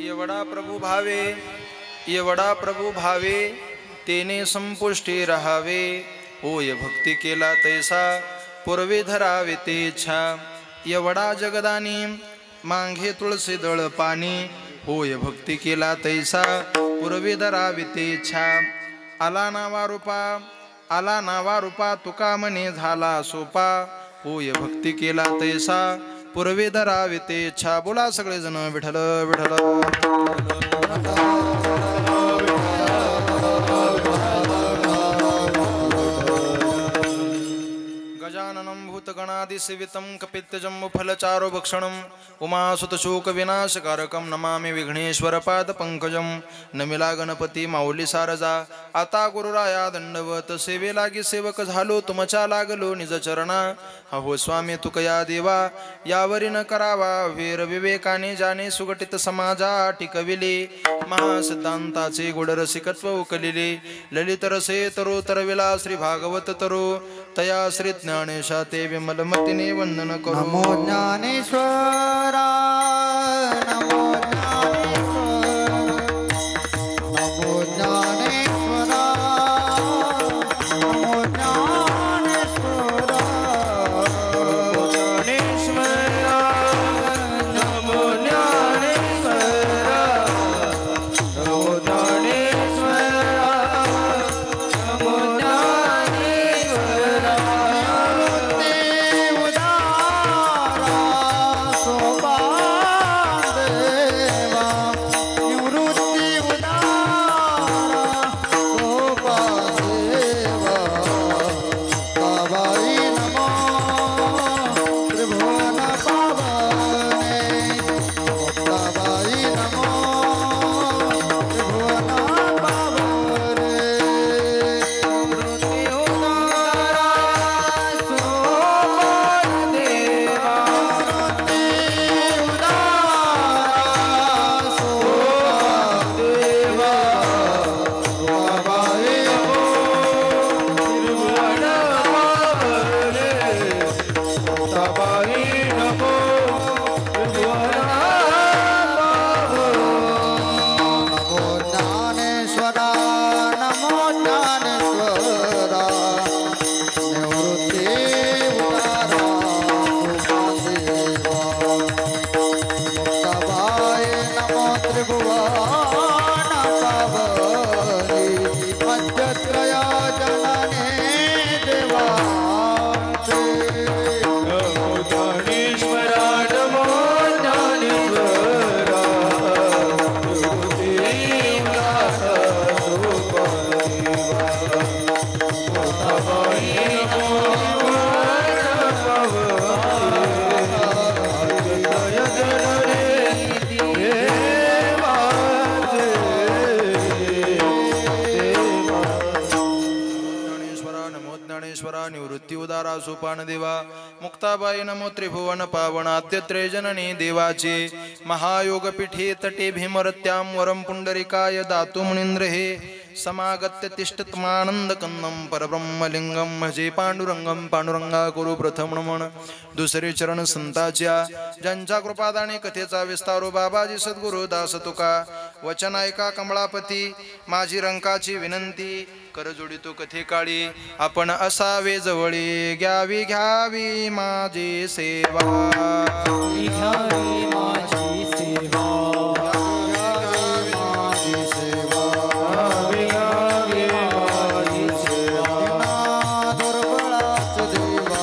एवढा प्रभू भावे, एवढा प्रभू भावे, तेने संपुष्टी राहावे. होय भक्ती केला तैसा, पूर्वे धरावे ते इच्छा. एवढा जगदानी, मांगे तुळसी दळ पाणी. होय भक्ती केला तैसा, पूर्वे धरावे ते इच्छा. आला नावा रूपा, आला नावा रूपा, तुका मने झाला सोपा. होय भक्ती केला तैसा, पूर्वे धरावे ते इच्छा. बोला सगळेजण विठ्ठल विठ्ठल. गजाननं भूतगणादिसेवितं कपित्तजम्बुफलचारु भक्षणं उमासुतशोकविनाशकारकं नमामि विघ्नेश्वरपादपङ्कजं. नमिला गणपती माऊली सारजा, आता गुरुराया दंडवत. सेवे लागी सेवक झालो, तुमच्या लागलो निज चरणा. अहो स्वामी तुकया देवा, यावरी न करावा वीर. विवेकाने जाणे सुगटित समाजा टिकविले, महासिद्धांताचे गुड रसिकत्व उकलिले. ललित रसे तरो तरविला श्री भागवत तरो, तया श्री ज्ञानेशा ते विमलमतीने वंदन करो. नमो ज्ञानेश्वरा, नमो ज्ञानेश्वरा, नमो ज्ञानेश्वरा, नमो ज्ञानेश्वरा, ज्ञानेश्वरा, नमो ज्ञानेश्वरा, नमो ज्ञानेश्वरा, नमो ज्ञानेश्वरा. निवृत्ती उदारा सोपान देवा. मुक्ताबाई नमो त्रिभुवन पावन आद्यत्रे जननी देवाचे. महायोग पीठे तटे भीमरत्यां वरं पुंडरिकाय दातु मुनींद्र हे. समागत्य तिष्ठत्मानंद कंदम परब्रह्मलिंगम भजे पांडुरंगम. पांडुरंगा गुरु प्रथम नमन. दुसरे चरण संताच्या, ज्यांच्या कृपादाने कथेचा विस्तारो. बाबाजी सद्गुरु दास तुका, वचन ऐका कमळापती. माझी रंकाची विनंती, कर जोडितो कथे काळी. आपण असावे जवळी, घ्यावी घ्यावी माझी सेवा. घ्यावी माझी सेवा, घ्यावी माझी सेवा, घ्यावी माझी सेवा. दिना दुर्बळाच देवा,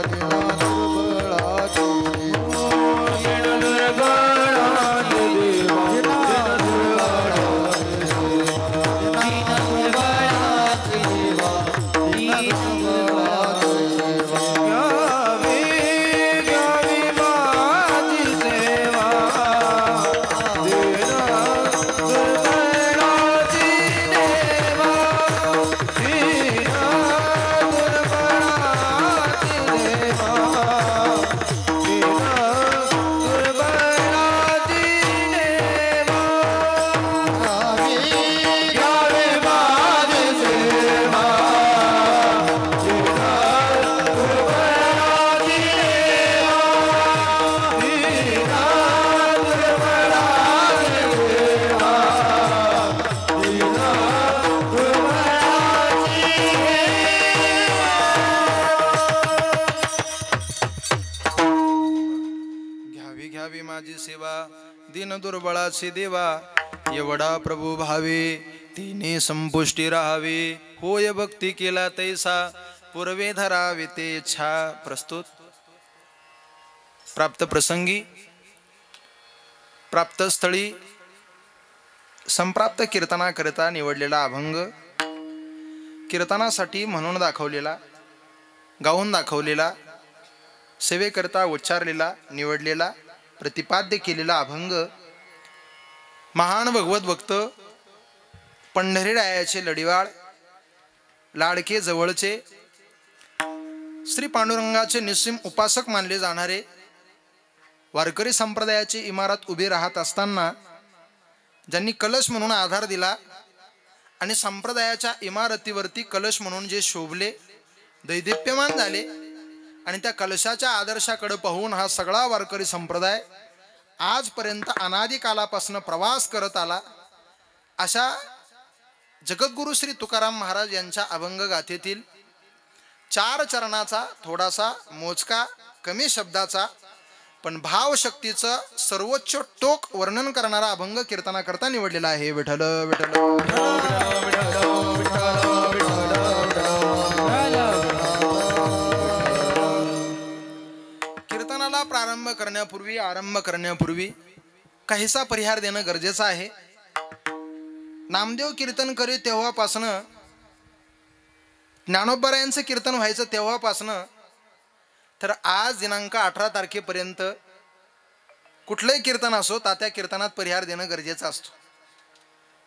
दिना दुर्बळाच देवा, दिना दुर्बळाच देवा, दिना दुर्बळाच देवा, दिना दुर्बळाच देवा. घ्यावी घ्यावी माझी सेवा. दीन दुर्बळाची देवा एवढा प्रभू भावे तिने संपुष्टी राहावी होय भक्ती केला तैसा पूर्वे धरावे ते इच्छा प्रस्तुत प्राप्त प्रसंगी प्राप्त स्थळी संप्राप्त कीर्तनाकरिता निवडलेला अभंग कीर्तनासाठी म्हणून दाखवलेला गाऊन दाखवलेला सेवेकरता उच्चारलेला निवडलेला प्रतिपाद्य केलेला अभंग महान भगवत भक्त पंढरीरायाचे लढिवाळ लाडके जवळचे श्री पांडुरंगाचे निस्सीम उपासक मानले जाणारे वारकरी संप्रदायाची इमारत उभी राहत असताना ज्यांनी कलश म्हणून आधार दिला आणि संप्रदायाच्या इमारतीवरती कलश म्हणून जे शोभले दैदिप्यमान झाले आणि त्या कलशाच्या आदर्शाकडे पाहून हा सगळा वारकरी संप्रदाय आजपर्यंत अनादी कालापासून प्रवास करत आला अशा जगद्गुरु श्री तुकाराम महाराज यांच्या अभंग गाथेतील 4 चरणाचा थोडासा मोजका कमी शब्दाचा पण भावशक्तीचं सर्वोच्च टोक वर्णन करणारा अभंग कीर्तनाकरता निवडलेला आहे. विठ्ठल विठ्ठल कीर्तनाला आरंभ करण्यापूर्वी काहीसा परिहार देणं गरजेचं आहे. नामदेव कीर्तन करी तेव्हापासनं ज्ञानोबरायांचं कीर्तन व्हायचं तेव्हापासनं तर आज दिनांक 18 तारखेपर्यंत कुठलंही कीर्तन असो त्या कीर्तनात परिहार देणं गरजेचं असतो.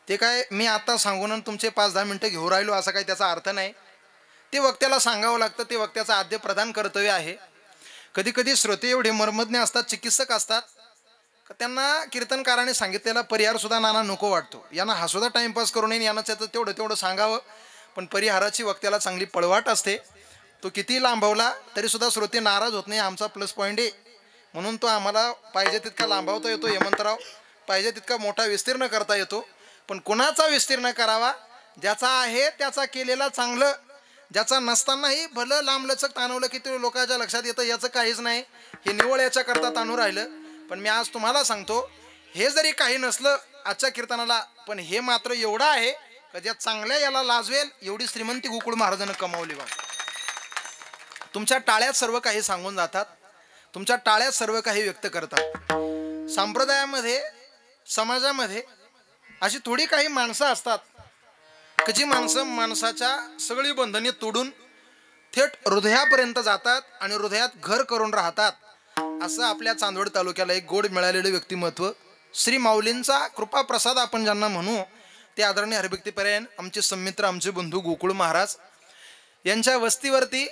ते काय मी आता सांगून तुमचे 5-10 मिनटं घेऊन राहिलो असा काही त्याचा अर्थ नाही. ते वक्त्याला सांगावं लागतं. ते वक्त्याचं आद्य प्रधान कर्तव्य आहे. कधी कधी श्रोते एवढे मर्मज्ञ असतात चिकित्सक असतात त्यांना कीर्तनकाराने सांगितलेला परिहार सुद्धा नाना नको वाटतो. यांना हा सुद्धा टाइमपास करू नये यांना तेवढं सांगावं पण परिहाराची वक्त्याला चांगली पळवाट असते. तो किती लांबवला तरी सुद्धा श्रोते नाराज होत नाही. आमचा प्लस पॉईंट आहे म्हणून तो आम्हाला पाहिजे तितका लांबवता येतो. हेमंतराव पाहिजे तितका मोठा विस्तीर्ण करता येतो. पण कुणाचा विस्तीर्ण करावा ज्याचा आहे त्याचा केलेला चांगलं ज्याचा नसतानाही भलं लांबलचक ताणवलं की ते लोकांच्या लक्षात येतं याचं काहीच नाही हे निवळ याच्याकरता ताणू राहिलं. पण मी आज तुम्हाला सांगतो हे जरी काही नसलं आजच्या कीर्तनाला पण हे मात्र एवढं आहे की ज्या चांगल्या याला लाजवेल एवढी श्रीमंती गोकुळ महाराजांनी कमावली बा. तुमच्या टाळ्यात सर्व काही सांगून जातात. तुमच्या टाळ्यात सर्व काही व्यक्त करतात. संप्रदायामध्ये समाजामध्ये अशी थोडी काही माणसं असतात की जी माणसं माणसाच्या सगळी बंधने तोडून थेट हृदयापर्यंत जातात आणि हृदयात घर करून राहतात. असं आपल्या चांदवड तालुक्याला एक गोड मिळालेलं व्यक्तिमत्व श्री माऊलींचा कृपा प्रसाद आपण ज्यांना म्हणू ते आदरणीय हरिभक्तीपरायण आमचे संमित्र आमचे बंधू गोकुळ महाराज यांच्या वस्तीवरती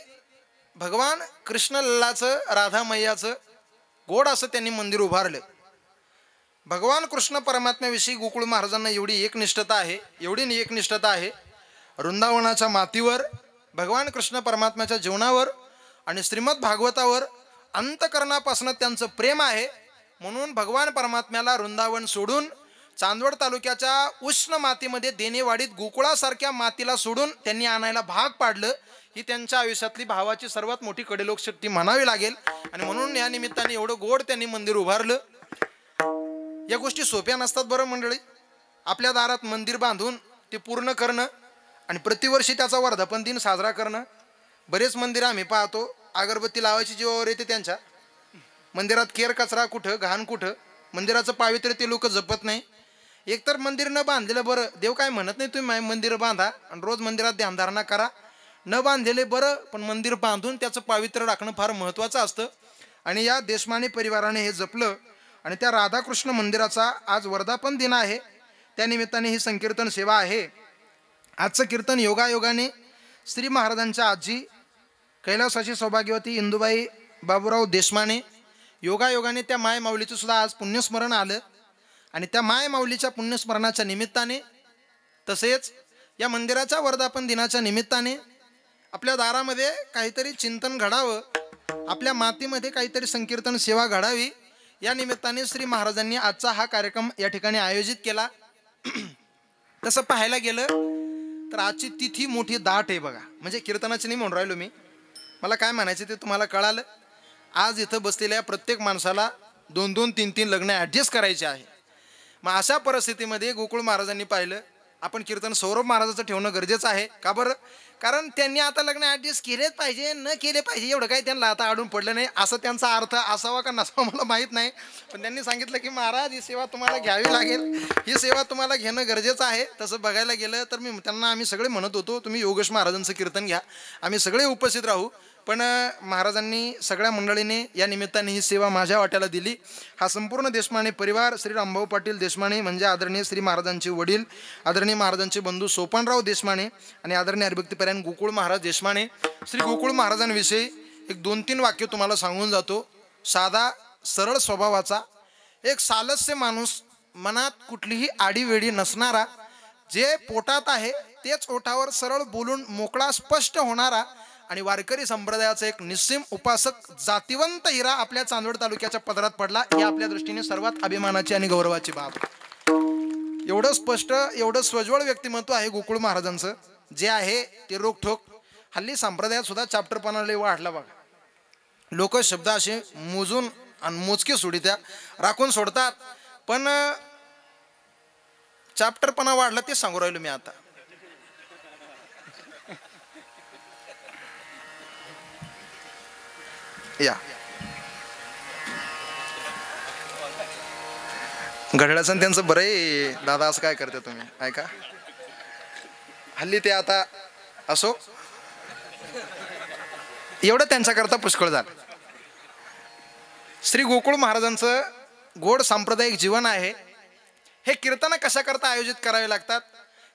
भगवान कृष्णलल्लाचं राधा मैयाचं गोड असं त्यांनी मंदिर उभारलं. भगवान कृष्ण परमात्म्याविषयी गोकुळ महाराजांना एवढी एकनिष्ठता आहे वृंदावनाच्या मातीवर भगवान कृष्ण परमात्म्याच्या जीवनावर आणि श्रीमद भागवतावर अंतकरणापासून त्यांचं प्रेम आहे. म्हणून भगवान परमात्म्याला वृंदावन सोडून चांदवड तालुक्याच्या उष्ण मातीमध्ये देनेवाडीत गोकुळासारख्या मातीला सोडून त्यांनी आणायला भाग पाडलं. ही त्यांच्या आयुष्यातली भावाची सर्वात मोठी कडेलोक शक्ती म्हणावी लागेल. आणि म्हणून या निमित्ताने एवढं गोड त्यांनी मंदिर उभारलं. या गोष्टी सोप्या नसतात बरं मंडळी. आपल्या दारात मंदिर बांधून ते पूर्ण करणं आणि प्रतिवर्षी त्याचा वर्धापन दिन साजरा करणं. बरेच मंदिर आम्ही पाहतो अगरबत्ती लावायची जीवावर येते त्यांच्या मंदिरात केर कचरा कुठं घाण कुठं मंदिराचं पावित्र्य ते लोक जपत नाही. एकतर मंदिर न बांधलेलं बरं. देव काय म्हणत नाही तुम्ही मंदिर बांधा आणि रोज मंदिरात ध्यानधारणा करा. न बांधलेले बरं पण मंदिर बांधून त्याचं पावित्र्य राखणं फार महत्त्वाचं असतं. आणि या देशमाने परिवाराने हे जपलं. आणि त्या राधाकृष्ण मंदिराचा आज वर्धापन दिन आहे. त्यानिमित्ताने ही संकीर्तन सेवा आहे. आजचं कीर्तन योगायोगाने श्री महाराजांच्या आजी कैलासाची सौभाग्यवती इंदुबाई बाबूराव देशमाने योगायोगाने त्या माय माऊलीचं सुद्धा आज पुण्यस्मरण आलं. आणि त्या माय माऊलीच्या पुण्यस्मरणाच्या निमित्ताने तसेच या मंदिराच्या वर्धापन दिनाच्या निमित्ताने आपल्या दारामध्ये काहीतरी चिंतन घडावं, आपल्या मातीमध्ये काहीतरी संकीर्तन सेवा घडावी या निमित्ताने श्री महाराजांनी आजचा हा कार्यक्रम या ठिकाणी आयोजित केला. तसं पाहायला गेलं तर आजची तिथी मोठी दाट आहे बघा. म्हणजे कीर्तनाची नाही म्हणून राहिलो मी. मला काय म्हणायचं ते तुम्हाला कळालं. आज इथं बसलेल्या प्रत्येक माणसाला 2-2, 3-3 लग्न ॲडजस्ट करायचे आहे. मग अशा परिस्थितीमध्ये गोकुळ महाराजांनी पाहिलं आपण कीर्तन सौरभ महाराजाचं ठेवणं गरजेचं आहे. का बरं? कारण त्यांनी आता लग्न ॲडजस्ट केलेच पाहिजे न केले पाहिजे एवढं काही त्यांना आता आढळून पडलं नाही. असं त्यांचा अर्थ असावा का नसावा मला माहीत नाही, पण त्यांनी सांगितलं की महाराज ही सेवा तुम्हाला घ्यावी लागेल, ही सेवा तुम्हाला घेणं गरजेचं आहे. तसं बघायला गेलं तर आम्ही सगळे म्हणत होतो तुम्ही योगेश महाराजांचं कीर्तन घ्या, आम्ही सगळे उपस्थित राहू. पण महाराजांनी सगळ्या मंडळीने या निमित्ताने ही सेवा माझ्या वाट्याला दिली. हा संपूर्ण देशमाने परिवार, श्री रामभाऊ पाटील देशमाने म्हणजे आदरणीय श्री महाराजांचे वडील, आदरणीय महाराजांचे बंधू सोपानराव देशमाने आणि आदरणीय हरिभक्तीपरायण गोकुळ महाराज देशमाने. श्री गोकुळ महाराजांविषयी एक 2-3 वाक्य तुम्हाला सांगून जातो. साधा सरळ स्वभावाचा, एक सालस्य माणूस, मनात कुठलीही आडीवेडी नसणारा, जे पोटात आहे तेच ओठावर सरळ बोलून मोकळा स्पष्ट होणारा आणि वारकरी संप्रदायाचा एक निस्सीम उपासक, जातिवंत हिरा आपल्या चांदवड तालुक्याच्या पदरात पडला. ही आपल्या दृष्टीने सर्वात अभिमानाची आणि गौरवाची बाब. एवढं स्पष्ट, एवढं स्वज्वळ व्यक्तिमत्व आहे गोकुळ महाराजांचं, जे आहे ते रोखठोक. हल्ली संप्रदायात सुद्धा चॅप्टरपणा लय वाढला बघा. लोक शब्द असे मोजून आणि मोजके सोडित्या राखून सोडतात, पण चॅप्टरपणा वाढला ते सांगू राहिलो मी आता. या घड्याळाचं त्यांचं बरं आहे दादा, असं काय करते तुम्ही ऐका. हल्ली ते आता असो, एवढं त्यांच्याकरता पुष्कळ झालं. श्री गोकुळ महाराजांचं गोड सांप्रदायिक जीवन आहे. हे कीर्तन कशा करता आयोजित करावे लागतात,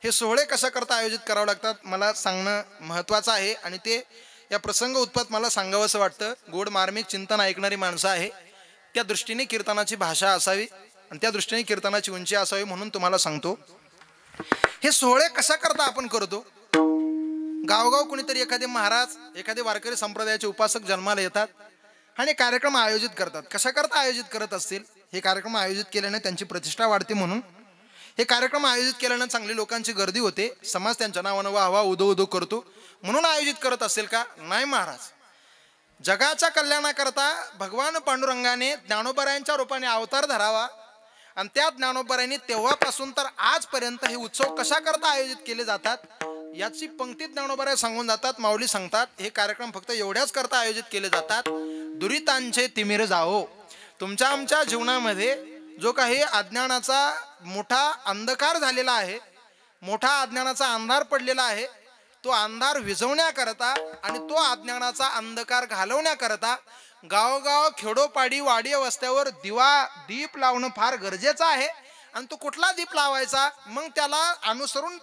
हे सोहळे कशा करता आयोजित करावे लागतात मला सांगणं महत्त्वाचं आहे. आणि ते या प्रसंग उत्पात मला सांगावंसं वाटतं. गोड मार्मिक चिंतन ऐकणारी माणसं आहे, त्या दृष्टीने कीर्तनाची भाषा असावी आणि त्या दृष्टीने कीर्तनाची उंची असावी म्हणून तुम्हाला सांगतो. हे सोहळे कशा करता आपण करतो. गावगाव कुणीतरी एखादे महाराज, एखादे वारकरी संप्रदायाचे उपासक जन्माला येतात आणि कार्यक्रम आयोजित करतात. कशा करता आयोजित करत असतील. हे कार्यक्रम आयोजित केल्याने त्यांची प्रतिष्ठा वाढते म्हणून. हे कार्यक्रम आयोजित केल्यानं चांगली लोकांची गर्दी होते, समाज त्यांच्या नावानं वाहवा उदो उदो करतो म्हणून आयोजित करत असेल का? नाही महाराज. जगाच्या कल्याणाकरता भगवान पांडुरंगाने ज्ञानोबरायांच्या रूपाने अवतार धरावा आणि त्या ज्ञानोबरायांनी तेव्हापासून तर आजपर्यंत हे उत्सव कशा करता आयोजित केले जातात याची पंक्ती ज्ञानोबराय सांगून जातात. माऊली सांगतात हे कार्यक्रम फक्त एवढ्याच करता आयोजित केले जातात, दुरितांचे तिमिर जाओ. तुमच्या आमच्या जीवनामध्ये जो काही अज्ञानाचा मोठा अंधकार झालेला आहे, मोठा अज्ञानाचा अंधार पडलेला आहे, तो अंधार विझवण्याकरता आणि तो अज्ञानाचा अंधकार घालवण्याकरता गावगाव खेडोपाडी वाडी वस्त्यावर दीप लावणं फार गरजेचं आहे. आणि तो कुठला दीप लावायचा, मग त्याला अनुसरून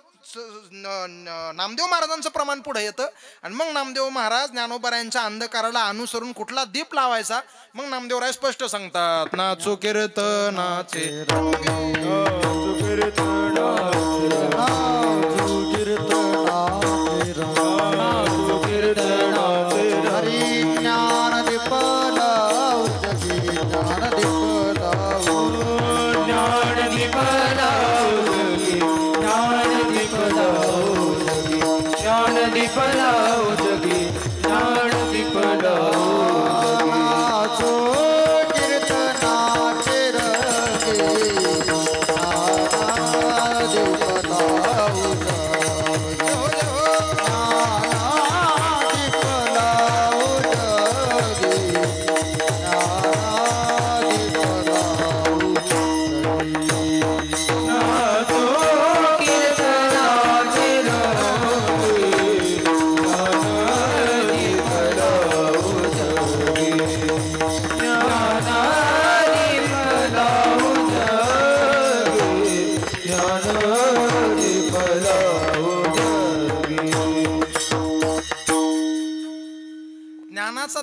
नामदेव महाराजांचं प्रमाण पुढे येतं. आणि मग नामदेव महाराज ज्ञानोबरायांच्या अंधकाराला अनुसरून कुठला दीप लावायचा, मग नामदेवराय स्पष्ट सांगतात. नाचो कीर्तनाचे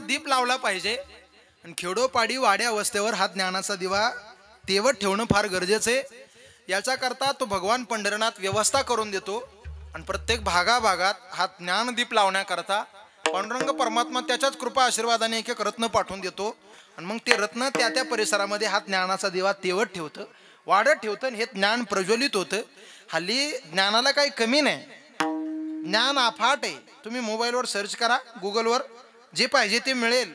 दीप लावला पाहिजे. आणि खेडोपाडी वाड्या वस्त्यावर हा ज्ञानाचा दिवा तेवत ठेवणं फार गरजेचं आहे. याच्याकरता तो भगवान पंढरनाथ व्यवस्था करून देतो. आणि प्रत्येक भागाभागात हा ज्ञानदीप लावण्याकरता पांडुरंग परमात्मा त्याच्याच कृपा आशीर्वादाने एक एक रत्न पाठवून देतो. आणि मग ते रत्न त्या त्या परिसरामध्ये हा ज्ञानाचा दिवा तेवत ठेवतं, वाढत ठेवतं आणि हे ज्ञान प्रज्वलित होतं. हल्ली ज्ञानाला काही कमी नाही, ज्ञान अफाट आहे. तुम्ही मोबाईलवर सर्च करा, गुगलवर जे पाहिजे ते मिळेल.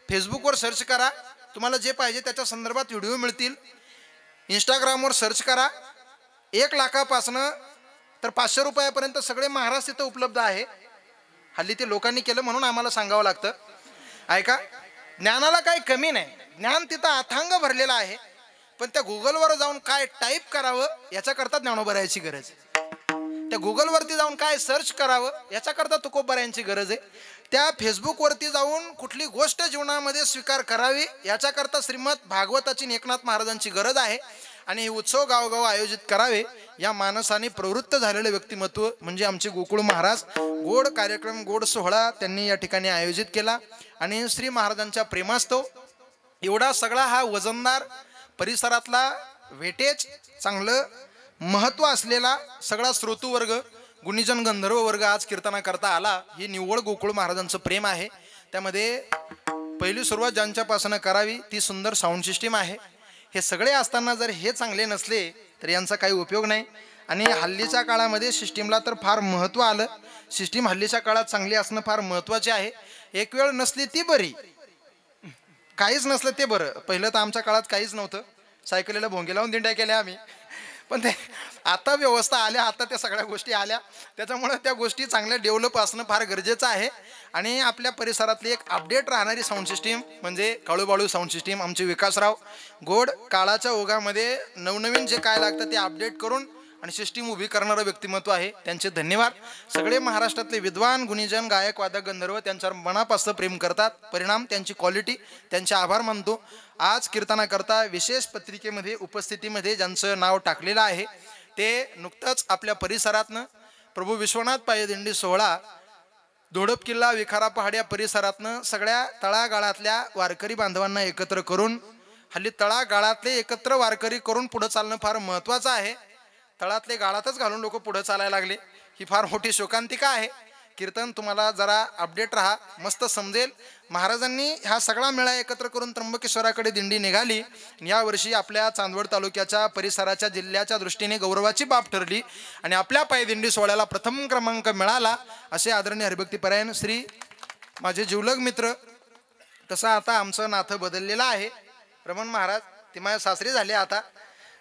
फेसबुकवर सर्च करा, तुम्हाला जे पाहिजे त्याच्या संदर्भात व्हिडिओ मिळतील. इंस्टाग्रामवर सर्च करा. 1 लाखापासनं तर 500 रुपयापर्यंत सगळे महाराज तिथं उपलब्ध आहे. हल्ली ते लोकांनी केलं म्हणून आम्हाला सांगावं लागतं. ऐका, ज्ञानाला काही कमी नाही, ज्ञान तिथं अथांग भरलेलं आहे. पण त्या गुगलवर जाऊन काय टाईप करावं याच्याकरता ज्ञानोबरायाची गरज आहे. त्या गुगलवरती जाऊन काय सर्च करावं याच्याकरता तुकोबरायांची गरज आहे. त्या फेसबुकवरती जाऊन कुठली गोष्ट जीवनामध्ये स्वीकार करावी याच्याकरता श्रीमद भागवताची एकनाथ महाराजांची गरज आहे. आणि हे उत्सव गावोगाव आयोजित करावे या मानसाने प्रवृत्त झालेलं व्यक्तिमत्व म्हणजे आमचे गोकुळ महाराज. गोड कार्यक्रम, गोड सोहळा त्यांनी या ठिकाणी आयोजित केला. आणि श्री महाराजांच्या प्रेमास्तव एवढा सगळा हा वजनदार परिसरातला वेटेज चांगलं महत्त्व असलेला सगळा श्रोतूवर्ग, गुणीजन गंधर्व वर्ग आज कीर्तनाकरता आला. ही निव्वळ गोकुळ महाराजांचं प्रेम आहे. त्यामध्ये पहिली सुरुवात ज्यांच्यापासून करावी ती सुंदर साऊंड सिस्टीम आहे. हे सगळे असताना जर हे चांगले नसले तर यांचा काही उपयोग नाही. आणि हल्लीच्या काळामध्ये सिस्टीमला तर फार महत्त्व आलं. सिस्टीम हल्लीच्या काळात चांगली असणं फार महत्त्वाचे आहे. एक वेळ नसली ती बरी, काहीच नसलं ते बरं. पहिलं तर आमच्या काळात काहीच नव्हतं, सायकलीला भोंगे लावून दिंड्या केल्या आम्ही. पण ते आता व्यवस्था आल्या, आता त्या सगळ्या गोष्टी आल्या. त्याच्यामुळे त्या गोष्टी चांगल्या डेव्हलप असणं फार गरजेचं आहे. आणि आपल्या परिसरातली एक अपडेट राहणारी साऊंड सिस्टीम म्हणजे काळूबाळू साऊंड सिस्टीम आमचे विकासराव. गोड काळाच्या ओघामध्ये नवनवीन जे काय लागतं ते अपडेट करून आणि सिस्टीम उभी करणारं व्यक्तिमत्व आहे. त्यांचे धन्यवाद. सगळे महाराष्ट्रातले विद्वान, गुणीजन, गायक, वादक, गंधर्व त्यांच्यावर मनापासून प्रेम करतात. परिणाम त्यांची क्वालिटी, त्यांचे आभार मानतो. आज कीर्तनाकरता विशेष पत्रिकेमध्ये उपस्थितीमध्ये ज्यांचं नाव टाकलेलं आहे ते नुकतंच आपल्या परिसरातनं प्रभू विश्वनाथ पायदिंडी सोहळा धोडप किल्ला, विखारा पहाड या परिसरातनं सगळ्या तळागाळातल्या वारकरी बांधवांना एकत्र करून, हल्ली तळागाळातले एकत्र वारकरी करून पुढं चालणं फार महत्त्वाचं आहे. तळातले गाळातच घालून लोक पुढे चालायला लागले, ही फार मोठी शोकांतिका आहे. कीर्तन तुम्हाला जरा अपडेट राहा, मस्त समजेल. महाराजांनी हा सगळा मेळा एकत्र करून त्र्यंबकेश्वराकडे दिंडी निघाली. यावर्षी आपल्या चांदवड तालुक्याच्या परिसराच्या जिल्ह्याच्या दृष्टीने गौरवाची बाब ठरली आणि आपल्या पायदिंडी सोहळ्याला प्रथम क्रमांक मिळाला. असे आदरणीय हरिभक्तीपरायण श्री माझे जिवलग मित्र, तसं आता आमचं नातं बदललेलं आहे. रमण महाराज ते माझ्या सासरी झाले. आता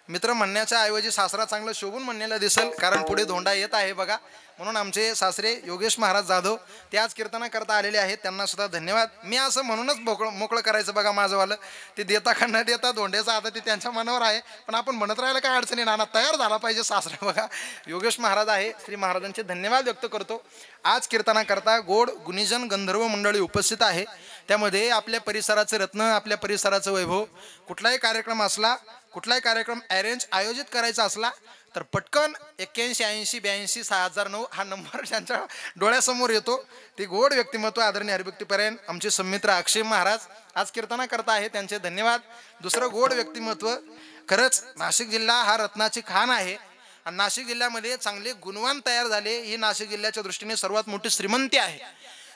मित्र म्हणण्याच्या ऐवजी सासरा चांगलं शोभून म्हणण्याला दिसेल, कारण पुढे धोंडा येत आहे बघा. म्हणून आमचे सासरे योगेश महाराज जाधव ते आज कीर्तनाकरता आलेले आहेत, त्यांना सुद्धा धन्यवाद. मी असं म्हणूनच मोकळं करायचं बघा माझंवालं. ते देता का न देता धोंड्याचं आता ते त्यांच्या मनावर आहे, पण आपण म्हणत राहायला काय अडचणी नाना, तयार झाला पाहिजे सासरा बघा. योगेश महाराज आहे, श्री महाराजांचे धन्यवाद व्यक्त करतो. आज कीर्तनाकरता गोड गुणीजन गंधर्व मंडळी उपस्थित आहे. त्यामध्ये आपल्या परिसराचं रत्न, आपल्या परिसराचं वैभव, कुठलाही कार्यक्रम असला, कुठलाही कार्यक्रम आयोजित करायचा असला तर पटकन 81 80 82 6009 हा नंबर ज्यांच्या डोळ्यासमोर येतो ते गोड व्यक्तिमत्व आदरणीय हरिभक्तीपरायण आमचे संमित्र अक्षय महाराज आज कीर्तनाकरता आहे, त्यांचे धन्यवाद. दुसरं गोड व्यक्तिमत्व, खरंच नाशिक जिल्हा हा रत्नाची खाण आहे आणि नाशिक जिल्ह्यामध्ये चांगले गुणवान तयार झाले. ही नाशिक जिल्ह्याच्या दृष्टीने सर्वात मोठी श्रीमंती आहे.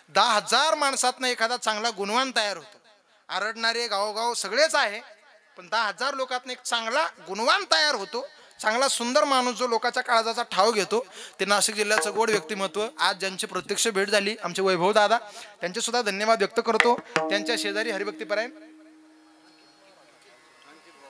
10,000 माणसातनं एखादा चांगला गुणवान तयार होतो. आरडणारे गावोगाव सगळेच आहे, पण 10,000 लोकातनं एक चांगला गुणवान तयार होतो. चांगला सुंदर माणूस जो लोकांच्या काळजाचा ठाव घेतो ते नाशिक जिल्ह्याचं गोड व्यक्तिमत्व. आज ज्यांची प्रत्यक्ष भेट झाली आमचे वैभव दादा, त्यांचे सुद्धा धन्यवाद व्यक्त करतो. त्यांच्या शेजारी हरिभक्तीपरायण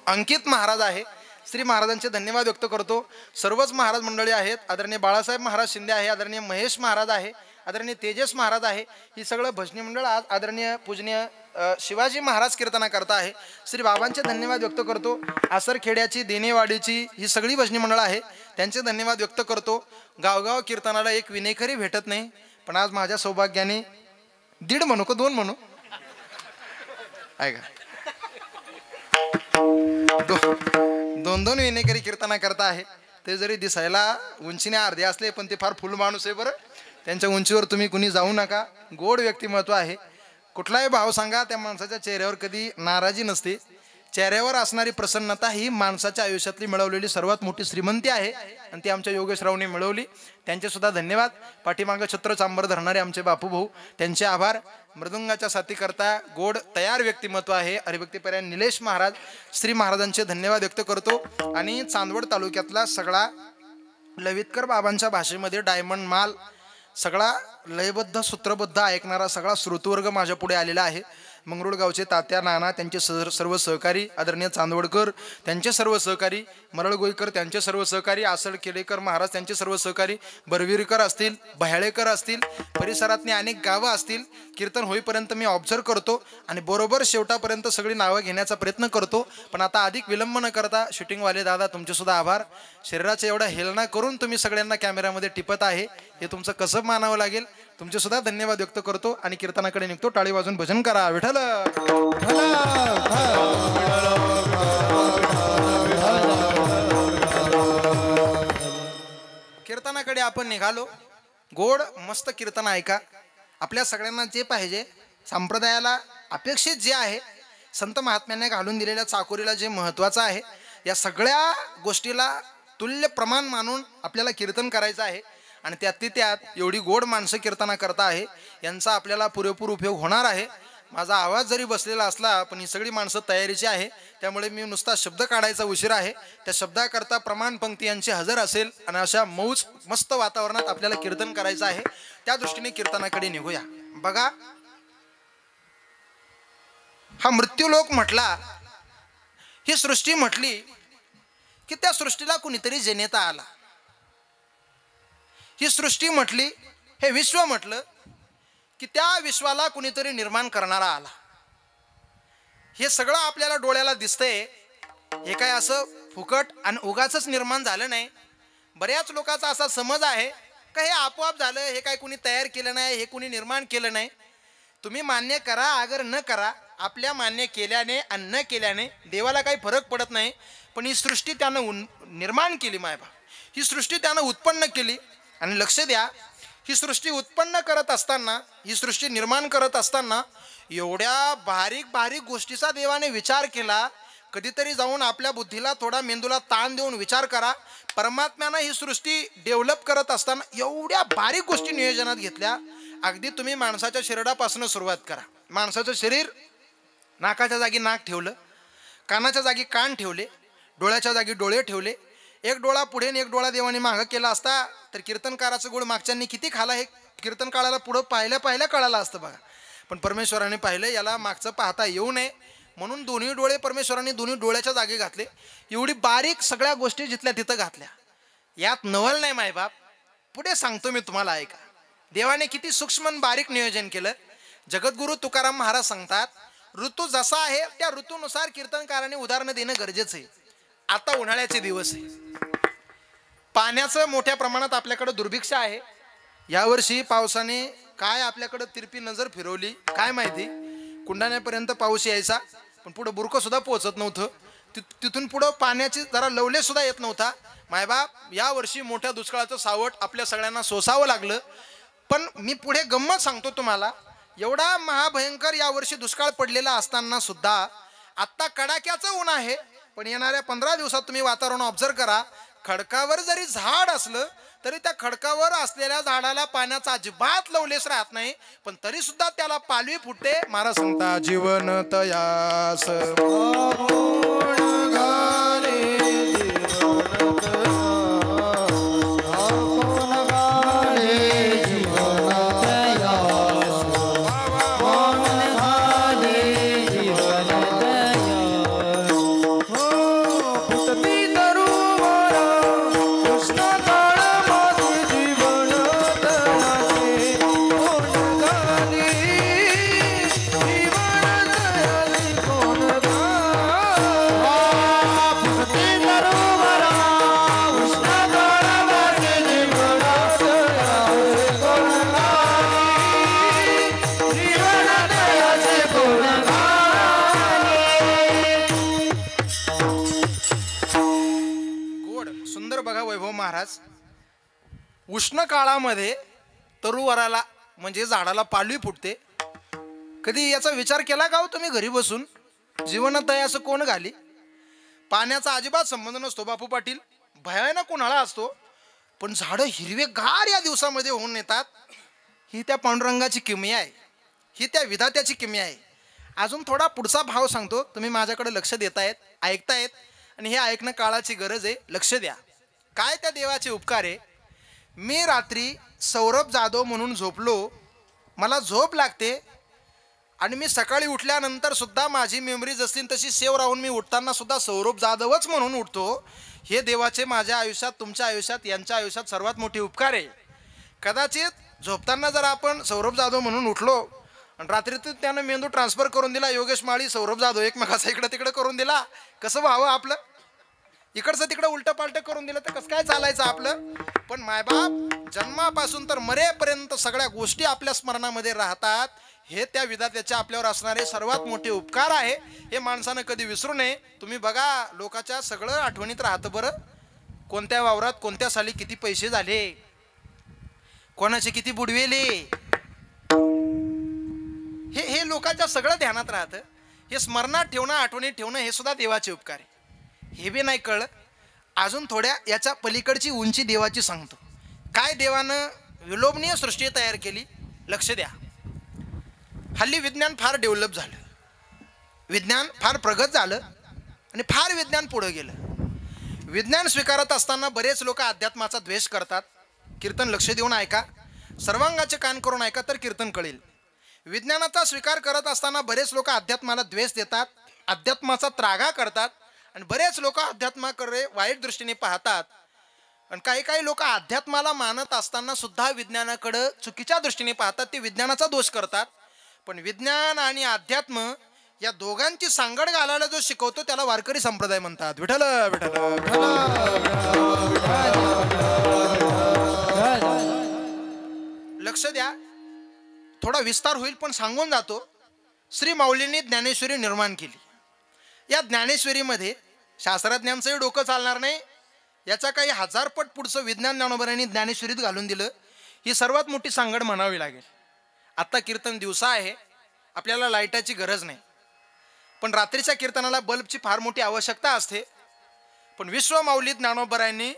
अंकित महाराज आहे, श्री महाराजांचे धन्यवाद व्यक्त करतो. सर्वच महाराज मंडळी आहेत. आदरणीय बाळासाहेब महाराज शिंदे आहे, आदरणीय महेश महाराज आहे, आदरणीय तेजस महाराज आहे. ही सगळं भजनी मंडळ आज आदरणीय पूजनीय शिवाजी महाराज कीर्तना करता आहे. श्री बाबांचे धन्यवाद व्यक्त करतो. आसरखेड्याची, देनेवाडीची ही सगळी भजनी मंडळ आहे, त्यांचे धन्यवाद व्यक्त करतो. गावगाव कीर्तनाला एक विनेकरी भेटत नाही, पण आज माझ्या सौभाग्याने 1.5 म्हणू का 2 म्हणू ऐका 2 विनेकरी कीर्तना करता आहे. ते जरी दिसायला उंचीने अर्धे असले पण ते फार फुल माणूस आहे बरं. त्यांच्या उंचीवर तुम्ही कुणी जाऊ नका. गोड व्यक्तिमत्व आहे. कुठलाही भाव सांगा त्या माणसाच्या चेहऱ्यावर कधी नाराजी नसते. चेहऱ्यावर असणारी प्रसन्नता ही माणसाच्या आयुष्यातली मिळवलेली सर्वात मोठी श्रीमंती आहे आणि ती आमच्या योगेशरावने मिळवली. त्यांचे सुद्धा धन्यवाद. पाठीमागं छत्र चांबर धरणारे आमचे बापू भाऊ, त्यांचे आभार. मृदुंगाच्या साथीकरता गोड तयार व्यक्तिमत्व आहे हरिभक्तीपरायण निलेश महाराज, श्री महाराजांचे धन्यवाद व्यक्त करतो. आणि चांदवड तालुक्यातला सगळा लवितकर बाबांच्या भाषेमध्ये डायमंड माल सगळा लयबद्ध सूत्रबद्ध ऐकणारा सगळा श्रोतवर्ग माझ्या पुढे आलेला आहे. मंगरुळ गावचे तात्या नाना, त्यांचे सर्व सहकारी, आदरणीय चांदवडकर त्यांचे सर्व सहकारी, मरळगोईकर त्यांचे सर्व सहकारी, आसड केलेकर महाराज त्यांचे सर्व सहकारी, बरविरकर असतील, बहाळेकर असतील, परिसरातली अनेक गावं असतील. कीर्तन होईपर्यंत मी ऑब्झर्व करतो आणि बरोबर शेवटापर्यंत सगळी नावं घेण्याचा प्रयत्न करतो. पण आता अधिक विलंब न करता शूटिंगवाले दादा तुमचेसुद्धा आभार. शरीराचा एवढा हेलना करून तुम्ही सगळ्यांना कॅमेऱ्यामध्ये टिपत आहे, हे तुमचं कसं मानावं लागेल. तुमचे सुद्धा धन्यवाद व्यक्त करतो आणि कीर्तनाकडे निघतो. टाळी वाजून भजन करा. विठ्ठल कीर्तनाकडे आपण निघालो. गोड मस्त कीर्तन ऐका. आपल्या सगळ्यांना जे पाहिजे, संप्रदायाला अपेक्षित जे आहे, संत महात्म्यांनी घालून दिलेल्या चाकोरीला जे महत्त्वाचं आहे, या सगळ्या गोष्टीला तुल्य प्रमाण मानून आपल्याला कीर्तन करायचं आहे. आणि त्यातली त्यात एवढी गोड माणसं कीर्तना करता आहे, यांचा आपल्याला पुरेपूर उपयोग होणार आहे. माझा आवाज जरी बसलेला असला पण ही सगळी माणसं तयारीची आहे, त्यामुळे मी नुसता शब्द काढायचा उशीर आहे. त्या शब्दाकरता प्रमाण पंक्ती यांची हजर असेल आणि अशा मौज मस्त वातावरणात आपल्याला कीर्तन करायचं आहे. त्या दृष्टीने कीर्तनाकडे निघूया. बघा, हा मृत्यूलोक म्हटला, ही सृष्टी म्हटली की त्या सृष्टीला कुणीतरी जनेता आला. ही सृष्टी म्हटली, हे विश्व म्हटलं की त्या विश्वाला कुणीतरी निर्माण करणारा आला. हे सगळं आपल्याला डोळ्याला दिसतंय. हे काय असं फुकट आणि उगाचच निर्माण झालं नाही. बऱ्याच लोकांचा असा समज आहे का हे आपोआप झालं, हे काय कुणी तयार केलं नाही, हे कुणी निर्माण केलं नाही. तुम्ही मान्य करा अगर न करा, आपल्या मान्य केल्याने आणि न केल्याने देवाला काही फरक पडत नाही. पण ही सृष्टी त्यानं निर्माण केली मायबा, ही सृष्टी त्यानं उत्पन्न केली. आणि लक्ष द्या, ही सृष्टी उत्पन्न करत असताना, ही सृष्टी निर्माण करत असताना एवढ्या बारीक बारीक गोष्टीचा देवाने विचार केला. कधीतरी जाऊन आपल्या बुद्धीला थोडा मेंदूला ताण देऊन विचार करा. परमात्म्यानं ही सृष्टी डेव्हलप करत असताना एवढ्या बारीक गोष्टी नियोजनात घेतल्या. अगदी तुम्ही माणसाच्या शरीरापासून सुरुवात करा. माणसाचं शरीर, नाकाच्या जागी नाक ठेवलं, कानाच्या जागी कान ठेवले, डोळ्याच्या जागी डोळे ठेवले. एक डोळा पुढे आणि एक डोळा देवाने मागं केला असता तर कीर्तनकाराचं गुळ मागच्यांनी किती खाला हे कीर्तन काळाला पुढं पाहिल्या कळालं असतं बघा. पण परमेश्वराने पाहिलं, याला मागचं पाहता येऊ नये म्हणून दोन्ही डोळे परमेश्वराने दोन्ही डोळ्याच्या जागी घातले. एवढी बारीक सगळ्या गोष्टी जिथल्या तिथं घातल्या. यात नवल नाही मायबाप, पुढे सांगतो मी तुम्हाला, ऐका. देवाने किती सूक्ष्म बारीक नियोजन केलं. जगद्गुरु तुकाराम महाराज सांगतात, ऋतू जसा आहे त्या ऋतूनुसार कीर्तनकाराने उदाहरणं देणं गरजेचं आहे. आता उन्हाळ्याचे दिवस आहे, पाण्याचं मोठ्या प्रमाणात आपल्याकडे दुर्भिक्ष आहे. यावर्षी पावसाने काय आपल्याकडं तिरपी नजर फिरवली काय माहिती. कुंडाण्यापर्यंत पाऊस यायचा पण पुढं बुरकं सुद्धा पोहोचत नव्हतं. तिथून पुढं पाण्याची जरा लवले सुद्धा येत नव्हता. मायबाप, यावर्षी मोठ्या दुष्काळाचं सावट आपल्या सगळ्यांना सोसावं लागलं. पण मी पुढे गंमत सांगतो तुम्हाला. एवढा महाभयंकर यावर्षी दुष्काळ पडलेला असताना सुद्धा आत्ता कडाक्याचं ऊन आहे. पण येणाऱ्या 15 दिवसात तुम्ही वातावरण ऑब्झर्व करा. खडकावर जरी झाड असलं तरी त्या खडकावर असलेल्या झाडाला पाण्याचा अजिबात लवलेस राहत नाही. पण तरी सुद्धा त्याला पालवी फुटते. महाराज सांगता, जीवन तयास उष्ण काळामध्ये तरुवराला म्हणजे झाडाला पालवी फुटते. कधी याचा विचार केला का हो तुम्ही घरी बसून? जीवनात आहे असं कोण घाली? पाण्याचा अजिबात संबंध नसतो बापू पाटील, भयानक उन्हाळा असतो पण झाडं हिरवेगार या दिवसामध्ये होऊन येतात. ही त्या पांडुरंगाची किमया आहे, ही त्या विधात्याची किमया आहे. अजून थोडा पुढचा भाव सांगतो, तुम्ही माझ्याकडे लक्ष देतायत, ऐकतायत आणि हे ऐकणं काळाची गरज आहे. लक्ष द्या. काय त्या देवाचे उपकार आहे. मी रात्री सौरभ जाधव म्हणून झोपलो, मला झोप लागते आणि मी सकाळी उठल्यानंतर सुद्धा माझी मेमरी जशी तशी सेव राहून मी उठताना सुद्धा सौरभ जाधवच म्हणून उठतो. हे देवाचे माझ्या आयुष्यात, तुमच्या आयुष्यात, यांच्या आयुष्यात सर्वात मोठे उपकार आहे. कदाचित झोपताना जर आपण सौरभ जाधव म्हणून उठलो आणि रात्रीतून त्यानं मेंदू ट्रान्सफर करून दिला, योगेश माळी सौरभ जाधव एकमेकाचा इकडं तिकडं करून दिला, कसं व्हावं आपलं? इकडचं तिकडं उलटं पालटं करून दिलं तर कसं काय चालायचं आपलं? पण मायबाप जन्मापासून तर मरेपर्यंत सगळ्या गोष्टी आपल्या स्मरणामध्ये राहतात. हे त्या विधात्याचे आपल्यावर असणारे सर्वात मोठे उपकार आहे. हे माणसानं कधी विसरू नये. तुम्ही बघा, लोकांच्या सगळं आठवणीत राहतं बरं. कोणत्या वावरात कोणत्या साली किती पैसे झाले, कोणाचे किती बुडवेले, हे लोकांच्या सगळं ध्यानात राहतं. हे स्मरणात ठेवणं, आठवणीत ठेवणं हे सुद्धा देवाचे उपकार आहे. हे बी नाही कळलं. अजून थोड्या याच्या पलीकडची उंची देवाची सांगतो. काय देवानं विलोभनीय सृष्टी तयार केली, लक्ष द्या. हल्ली विज्ञान फार डेव्हलप झालं, विज्ञान फार प्रगत झालं आणि फार विज्ञान पुढं गेलं. विज्ञान स्वीकारत असताना बरेच लोक अध्यात्माचा द्वेष करतात. कीर्तन लक्ष देऊन ऐका, सर्वांगाचे कान करून ऐका तर कीर्तन कळेल. विज्ञानाचा स्वीकार करत असताना बरेच लोक अध्यात्माला द्वेष देतात, अध्यात्माचा त्रागा करतात आणि बरेच लोक अध्यात्माकडे वाईट दृष्टीने पाहतात. आणि काही काही लोक अध्यात्माला मानत असताना सुद्धा विज्ञानाकडे चुकीच्या दृष्टीने पाहतात, ते विज्ञानाचा दोष करतात. पण विज्ञान आणि अध्यात्म या दोघांची सांगड घालायला जो शिकवतो त्याला वारकरी संप्रदाय म्हणतात. विठ्ठल विठ्ठल लक्ष द्या, थोडा विस्तार होईल पण सांगून जातो. श्री माऊलींनी ज्ञानेश्वरी निर्माण केली. या ज्ञानेश्वरीमध्ये शास्त्रज्ञांचंही डोकं चालणार नाही, याचा काही हजारपट पुढचं विज्ञान ज्ञानोबरांनी ज्ञानेश्वरीत घालून दिलं. ही सर्वात मोठी सांगड म्हणावी लागेल. आत्ता कीर्तन दिवसा आहे, आपल्याला लाईटाची गरज नाही, पण रात्रीच्या कीर्तनाला बल्बची फार मोठी आवश्यकता असते. पण विश्व माऊली ज्ञानोबरांनी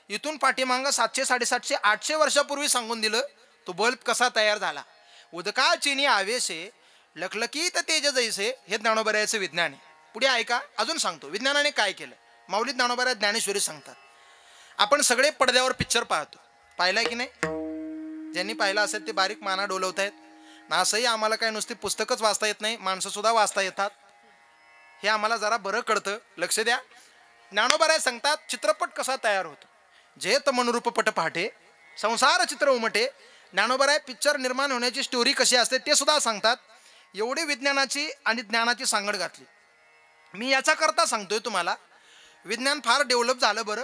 इथून पाठीमागं 700, 750, 800 वर्षापूर्वी सांगून दिलं तो बल्ब कसा तयार झाला. उदका चिनी आवेशे लखलकीत तेज जैसे, हे ज्ञानोबराचं विज्ञान आहे. पुढे ऐका, अजून सांगतो विज्ञानाने काय केलं. माऊली ज्ञानोबरा ज्ञानेश्वरी सांगतात. आपण सगळे पडद्यावर पिक्चर पाहतो, पाहिला की नाही? ज्यांनी पाहिलं असेल ते बारीक माना डोलवत आहेत ना. असंही आम्हाला काय नुसती पुस्तकच वाचता येत नाही, माणसं सुद्धा वाचता येतात, हे आम्हाला जरा बरं कळतं. लक्ष द्या, ज्ञानोबराय सांगतात चित्रपट कसा तयार होतो. जेत मनरूप पट पाहते संसार चित्र उमटे. ज्ञानोबराय पिक्चर निर्माण होण्याची स्टोरी कशी असते ते सुद्धा सांगतात. एवढी विज्ञानाची आणि ज्ञानाची सांगड घातली. मी याच्याकरता सांगतोय तुम्हाला, विज्ञान फार डेव्हलप झालं बरं.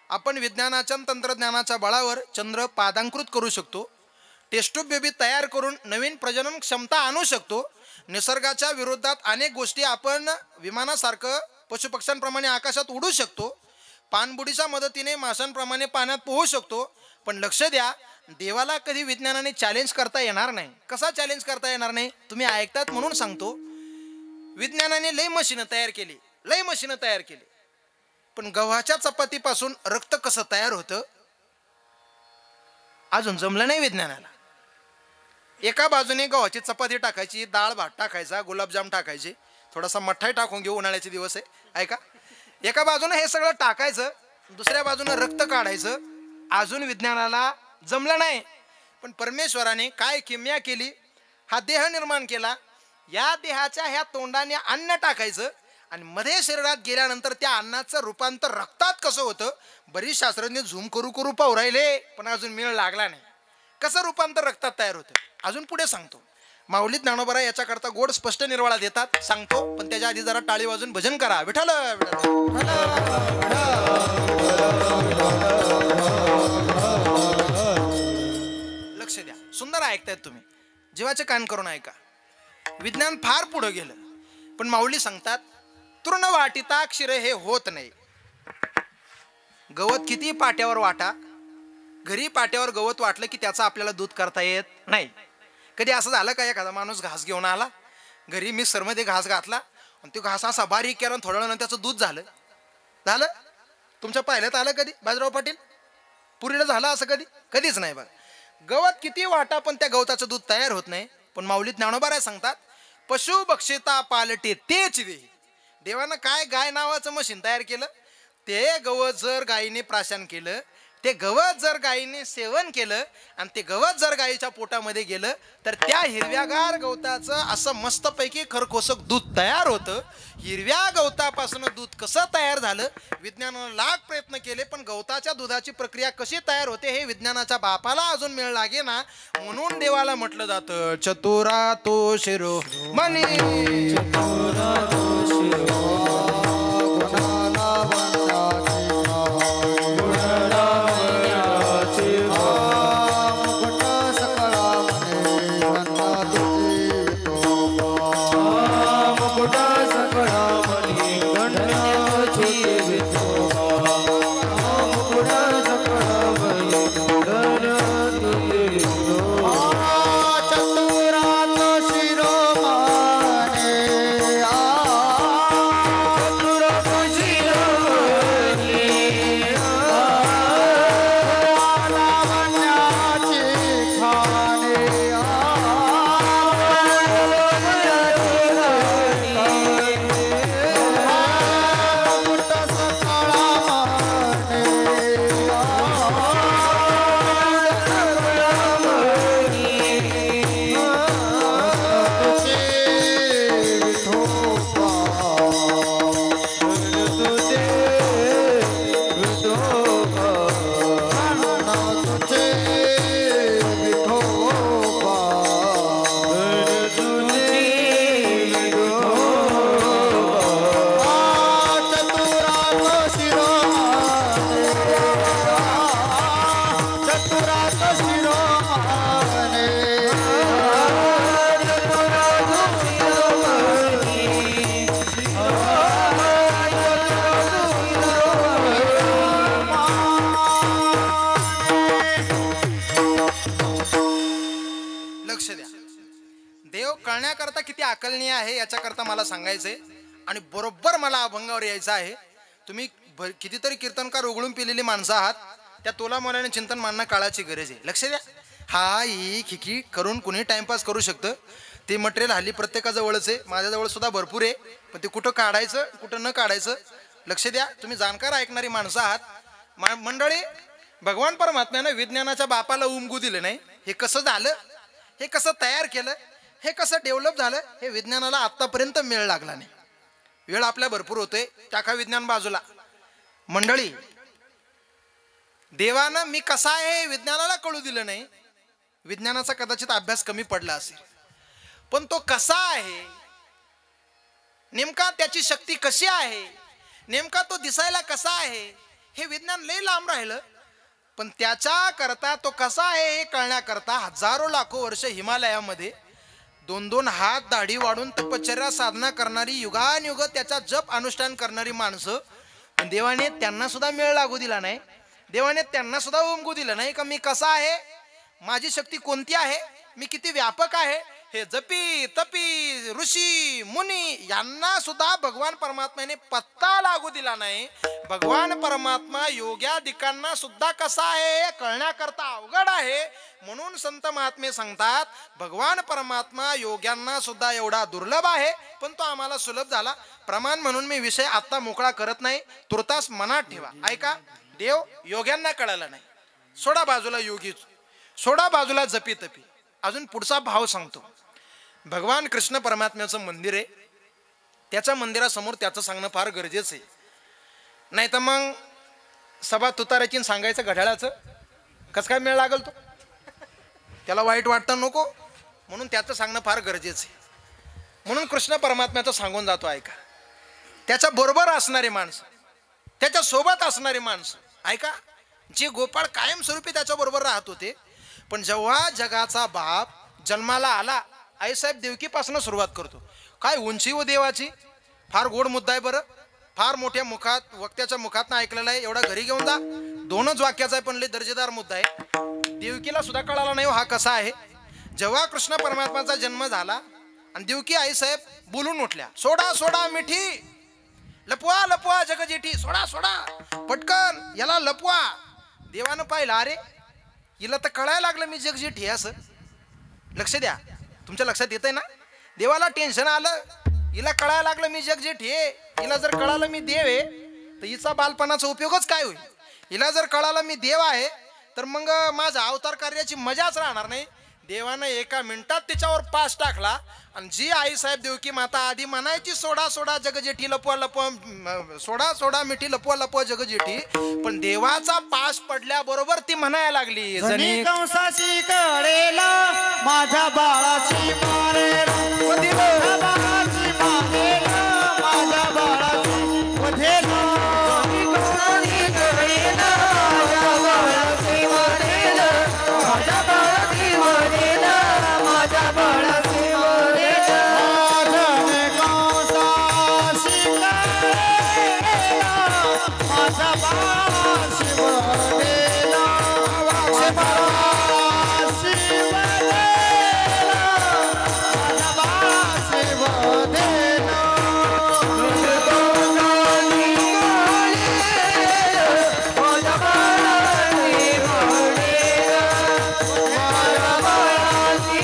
आपण विज्ञानाच्या तंत्रज्ञानाच्या बळावर चंद्र पादांकृत करू शकतो, टेस्ट्यूब बेबी तयार करून नवीन प्रजनन क्षमता आणू शकतो. निसर्गाच्या विरोधात अनेक गोष्टी आपण विमानासारखं पशुपक्ष्यांप्रमाणे आकाशात उडू शकतो, पाणबुडीच्या मदतीने माशांप्रमाणे पाण्यात पोहू शकतो. पण लक्ष द्या, देवाला कधी विज्ञानाने चॅलेंज करता येणार नाही. कसा चॅलेंज करता येणार नाही तुम्ही ऐकतात म्हणून सांगतो. विज्ञानाने लय मशीनं तयार केली, लय मशीनं तयार केली, पण गव्हाच्या चपातीपासून रक्त कसं तयार होतं अजून जमलं नाही विज्ञानाला. एका बाजूने गव्हाची चपाती टाकायची, डाळ भात टाकायचा, गुलाबजाम टाकायचे, थोडासा मठ्ठाई टाकून घेऊ, उन्हाळ्याचे दिवस आहे ऐका. एका बाजूने हे सगळं टाकायचं, दुसऱ्या बाजूने रक्त काढायचं. अजून विज्ञानाला जमलं नाही. पण परमेश्वराने काय किमया केली, हा देह निर्माण केला. या देहाच्या ह्या तोंडाने अन्न टाकायचं आणि मध्ये शरीरात गेल्यानंतर त्या अन्नाचं रूपांतर रक्तात कसं होतं, बरीच शास्त्रज्ञ झूम करू करू पाहू राहिले, पण अजून मेळ लागला नाही. कसं रूपांतर रक्तात तयार होतं अजून पुढे सांगतो. माऊली ज्ञानोबरा याच्याकरता गोड स्पष्ट निर्वाळा देतात, सांगतो. पण त्याच्या आधी जरा टाळी वाजून भजन करा. विठ्ठल लक्ष द्या, सुंदर ऐकतायत तुम्ही, जीवाचे कान करून ऐका. विज्ञान फार पुढे गेलं, पण माऊली सांगतात तृण वाटिता क्षीर हे होत नाही. गवत किती पाट्यावर वाटा, घरी पाट्यावर गवत वाटलं की त्याचं आपल्याला दूध करता येत नाही. कधी असं झालं का, एखादा माणूस घास घेऊन आला घरी, मिक्सरमध्ये घास घातला आणि तो घास असा बारीक केला, थोड्या वेळानं त्याचं दूध झालं. तुमच्या पाहिल्यात आलं कधी बाजीराव पाटील? पुरीला झालं असं कधी? कधीच नाही. बघा, गवत किती वाटा पण त्या गवताचं दूध तयार होत नाही. पण माऊली ज्ञानोबा सांगतात पशु बक्षिता पालटे तेच दे. देवानं काय गाय नावाचं मशीन तयार केलं, ते गवत जर गायीने प्राशन केलं, ते गवत जर गायीने सेवन केलं आणि ते गवत जर गायीच्या पोटामध्ये गेलं तर त्या हिरव्यागार गवताचं असं मस्तपैकी खरखोसक दूध तयार होतं. हिरव्या गवतापासून दूध कसं तयार झालं, विज्ञानानं लाख प्रयत्न केले, पण गवताच्या दुधाची प्रक्रिया कशी तयार होते हे विज्ञानाच्या बापाला अजून मेळ लागे ना. म्हणून देवाला म्हटलं जातं चतुरा तो शिरो मनी. कळण्याकरता किती अकलनीय आहे याच्याकरता मला सांगायचंय आणि बरोबर मला अभंगावर यायचं आहे. तुम्ही कितीतरी कीर्तनकार उघडून पिलेली माणसं आहात, त्या तोला मोलाने चिंतन मानणं काळाची गरज आहे. लक्ष द्या. हा ही खिकी करून कुणी टाइमपास करू शकतं. ते मटेरियल हल्ली प्रत्येकाजवळच आहे, माझ्याजवळ सुद्धा भरपूर आहे, पण ते कुठं काढायचं कुठं न काढायचं. लक्ष द्या. तुम्ही जाणकार ऐकणारी माणसं आहात. मंडळी, भगवान परमात्म्यानं विज्ञानाच्या बापाला उमगू दिलं नाही. हे कसं झालं, हे कसं तयार केलं, हे कसं डेव्हलप झालं, हे विज्ञानाला आत्तापर्यंत मेळ लागला नाही. वेळ आपल्या भरपूर होतोय, टाका विज्ञान बाजूला. मंडळी, देवानं मी कसा आहे विज्ञानाला कळू दिलं नाही. विज्ञानाचा कदाचित अभ्यास कमी पडला असेल, पण तो कसा आहे, नेमका त्याची शक्ती कशी आहे, नेमका तो दिसायला कसा आहे, हे विज्ञान लय लांब राहिलं. पण त्याच्या करता तो कसा आहे हे कळण्याकरता हजारो लाखो वर्ष हिमालयामध्ये 2-2 हात दाढी वाढून तपश्चर्या साधना करणारी, युगानुयुग त्याचा जप अनुष्ठान करणारी माणसं, पण देवाने त्यांना सुद्धा मेळ लागू दिला नाही. देवाने त्यांना सुद्धा उमगू दिलं नाही का मी कसा आहे, माझी शक्ती कोणती आहे, मी किती व्यापक आहे. हे जपी तपी ऋषी मुनी यांना सुद्धा भगवान परमात्म्याने पत्ता लागू दिला नाही. भगवान परमात्मा योग्याधिकांना सुद्धा कसा आहे हे कळण्याकरता अवघड आहे. म्हणून संत महात्मे सांगतात भगवान परमात्मा योग्यांना सुद्धा एवढा दुर्लभ आहे, पण तो आम्हाला सुलभ झाला. प्रमाण म्हणून मी विषय आता मोकळा करत नाही, तुर्तास मनात ठेवा. ऐका, देव योग्यांना कळाला नाही, सोडा बाजूला योगी, सोडा बाजूला जपी तपी. अजून पुढचा भाव सांगतो. भगवान कृष्ण परमात्म्याचं मंदिर आहे, त्याच्या मंदिरासमोर त्याचं सांगणं फार गरजेचं आहे. नाही तर मग सभा तुताराची सांगायचं घड्याळाचं कसं काय मेळ लागल, तो त्याला वाईट वाटतं नको, म्हणून त्याचं सांगणं फार गरजेचं आहे. म्हणून कृष्ण परमात्म्याचं सांगून जातो. ऐका, त्याच्या बरोबर असणारी माणसं, त्याच्या सोबत असणारी माणसं, ऐका, जे गोपाळ कायमस्वरूपी त्याच्या बरोबर राहत होते. पण जेव्हा जगाचा बाप जन्माला आला, आईसाहेब देवकीपासून सुरुवात करतो. काय उंची व देवाची, फार गोड मुद्दा आहे बरं, फार मोठ्या मुखात वक्त्याच्या मुखात ऐकलेला आहे. एवढा घरी घेऊन जा, 2च वाक्याचा आहे, पण लय दर्जेदार मुद्दा आहे. देवकीला सुद्धा कळाला नाही हा कसा आहे. जेव्हा कृष्ण परमात्माचा जन्म झाला आणि देवकी आईसाहेब बोलून उठल्या, सोडा सोडा मिठी, लपवा लपवा जगजेठी, सोडा सोडा पटकन याला लपवा. देवानं पाहिलं, अरे हिला तर कळायला लागलं मी जगजेठी असं. लक्ष द्या, तुमच्या लक्षात येतंय ना. देवाला टेन्शन आलं, हिला कळायला लागलं मी जगजेठी आहे, हिला जर कळालं मी देव आहे तर हिचा बालपणाचा उपयोगच काय होईल. हिला जर कळालं मी देव आहे तर मग माझा अवतार कार्याची मजाच राहणार नाही. देवानं एका मिनिटात तिच्यावर पास टाकला. आणि जी आई साहेब देवकी माता आधी म्हणायची सोडा सोडा जगजेठी लपवा लपवा, सोडा सोडा मिठी लपवा लपवा जगजेठी, पण देवाचा पास पडल्याबरोबर ती म्हणायला लागली जणी कंसाची कळेला माझ्या बाळाची मारेला, माझ्या बाळाची मारेला, माझ्या बाळाची वधेला. जणी कंसाची कळेला माझ्या बाळाची मारेला, माझ्या बाळाची वधेला, माझ्या बाळाची वधेला. जणी कंसाची कळेला माझ्या बाळाची वधेला, माझ्या बाळाची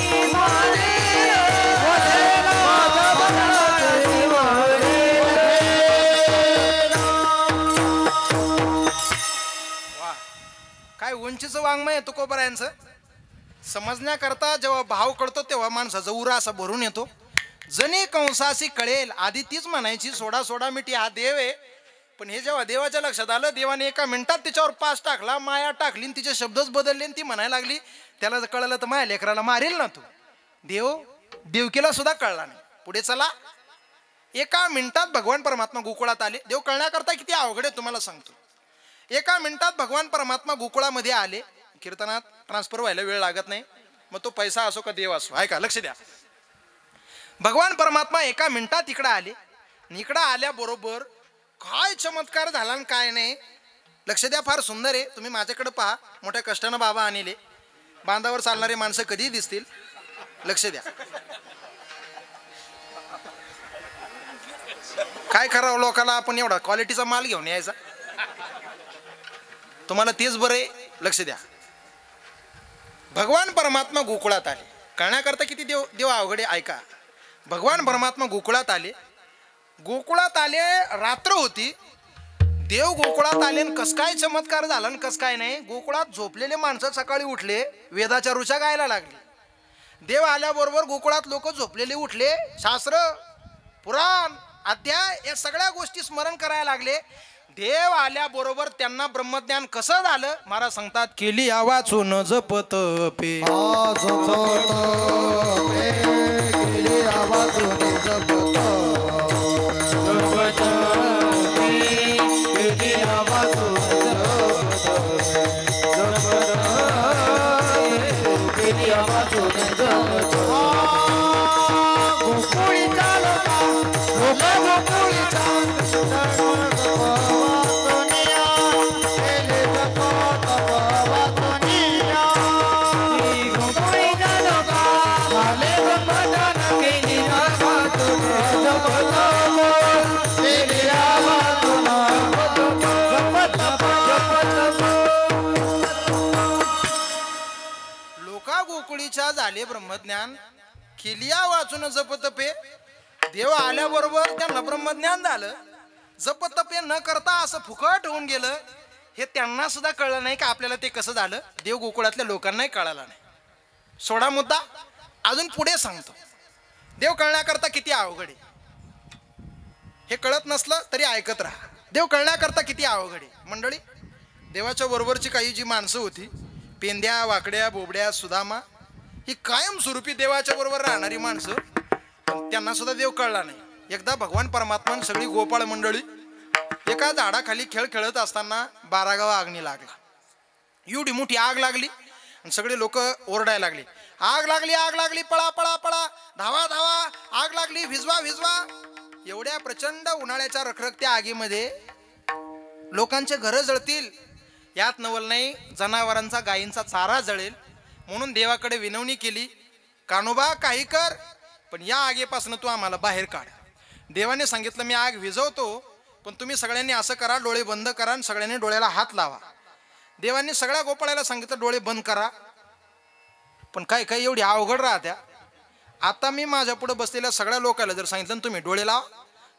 वधेला, माझ्या बाळाची वधेला. काय उंचीचं वाङ्मय आहे तुकोबरायांचं. समजण्याकरता जेव्हा भाव कळतो तेव्हा माणसाचा उरा असा भरून येतो. जणी कंसासी कळेल, आधी तीच म्हणायची सोडा सोडा मिठी हा देव आहे. पण हे जेव्हा देवाच्या लक्षात आलं, देवाने एका मिनिटात तिच्यावर पास टाकला, माया टाकली, तिचे शब्दच बदलले. ती म्हणायला लागली त्याला जर कळलं तर माझ्या लेकराला मारेल ना तू. देवकीला सुद्धा कळला नाही. पुढे चला. एका मिनिटात भगवान परमात्मा गोकुळात आले. देव कळण्याकरता किती अवघड आहे तुम्हाला सांगतो. एका मिनिटात भगवान परमात्मा गोकुळामध्ये आले. कीर्तनात ट्रान्सफर व्हायला वेळ लागत नाही, मग तो पैसा असो का देव असो. ऐका, लक्ष द्या. भगवान परमात्मा एका मिनिटात इकडं आले. इकडं आल्याबरोबर काय चमत्कार झाला आणि काय नाही, लक्ष द्या. फार सुंदर आहे. तुम्ही माझ्याकडे पहा. मोठ्या कष्टानं बाबा आणले. बांधावर चालणारे माणसं कधीही दिसतील. लक्ष द्या. काय करावं लोकाला, आपण एवढा क्वालिटीचा माल घेऊन यायचा. तुम्हाला तेच बरं आहे. लक्ष द्या. भगवान परमात्मा गोकुळात आले. कळण्याकरता किती देव अवघड आहे. ऐका. भगवान परमात्मा गोकुळात आले. गोकुळात आले, रात्र होती. देव गोकुळात आले आणि कस काय चमत्कार झाला आणि कस काय नाही. गोकुळात झोपलेले माणसं सकाळी उठले, वेदाच्या ऋचा गायला लागले. देव आल्याबरोबर गोकुळात लोक झोपलेले उठले. शास्त्र, पुराण, अध्याय या सगळ्या गोष्टी स्मरण करायला लागले. देव आल्याबरोबर त्यांना ब्रह्मज्ञान कसं झालं महाराज सांगतात. केली वाचून जपत पे, केली आवाजून जपत केली आवाजून केली आवाजून जपत. गोकुळीचा लोका गोकुळीचा गोकुळीच्या झाले ब्रह्मज्ञान. केलिया वाचून जपतपे. देव आल्याबरोबर त्यांना ब्रह्मज्ञान झालं. जपतपे न करता असं फुकट होऊन गेलं. हे त्यांना सुद्धा कळलं नाही की आपल्याला ते कसं झालं. देव गोकुळातल्या लोकांनाही कळालं नाही. सोडा मुद्दा, अजून पुढे सांगतो. देव कळण्याकरता किती अवघड आहे. हे कळत नसलं तरी ऐकत राहा. देव कळण्याकरता किती अवघड आहे. मंडळी, देवाच्या बरोबरची काही जी माणसं होती, पेंद्या, वाकड्या, बोबड्या, सुदामा, ही कायमस्वरूपी देवाच्या बरोबर राहणारी माणसं, पण त्यांना सुद्धा देव कळला नाही. एकदा भगवान परमात्मा सगळी गोपाळ मंडळी एका झाडाखाली खेळ खेळत असताना 12 गाव आगनी लागला. एवढी मोठी आग लागली आणि सगळे लोक ओरडायला लागले. आग लागली, आग लागली, पळा पळा पळा, धावा धावा, आग लागली, भिजवा भिजवा. एवढ्या प्रचंड उन्हाळ्याच्या रखरखत्या आगीमध्ये लोकांचे घरं जळतील यात नवल नाही. जनावरांचा, गायींचा चारा जळेल. म्हणून देवाकडे विनवणी केली. कान्होबा काही कर, पण या आगीपासून तू आम्हाला बाहेर काढ. देवाने सांगितलं मी आग विझवतो, पण तुम्ही सगळ्यांनी असं करा, डोळे बंद करा आणि सगळ्यांनी डोळ्याला हात लावा. देवांनी सगळ्या गोपाळाला सांगितलं डोळे बंद करा, पण काय काय एवढी अवघड राहत्या. आता मी माझ्या पुढे बसलेल्या सगळ्या लोकांना जर सांगितलं तुम्ही डोळे लावा,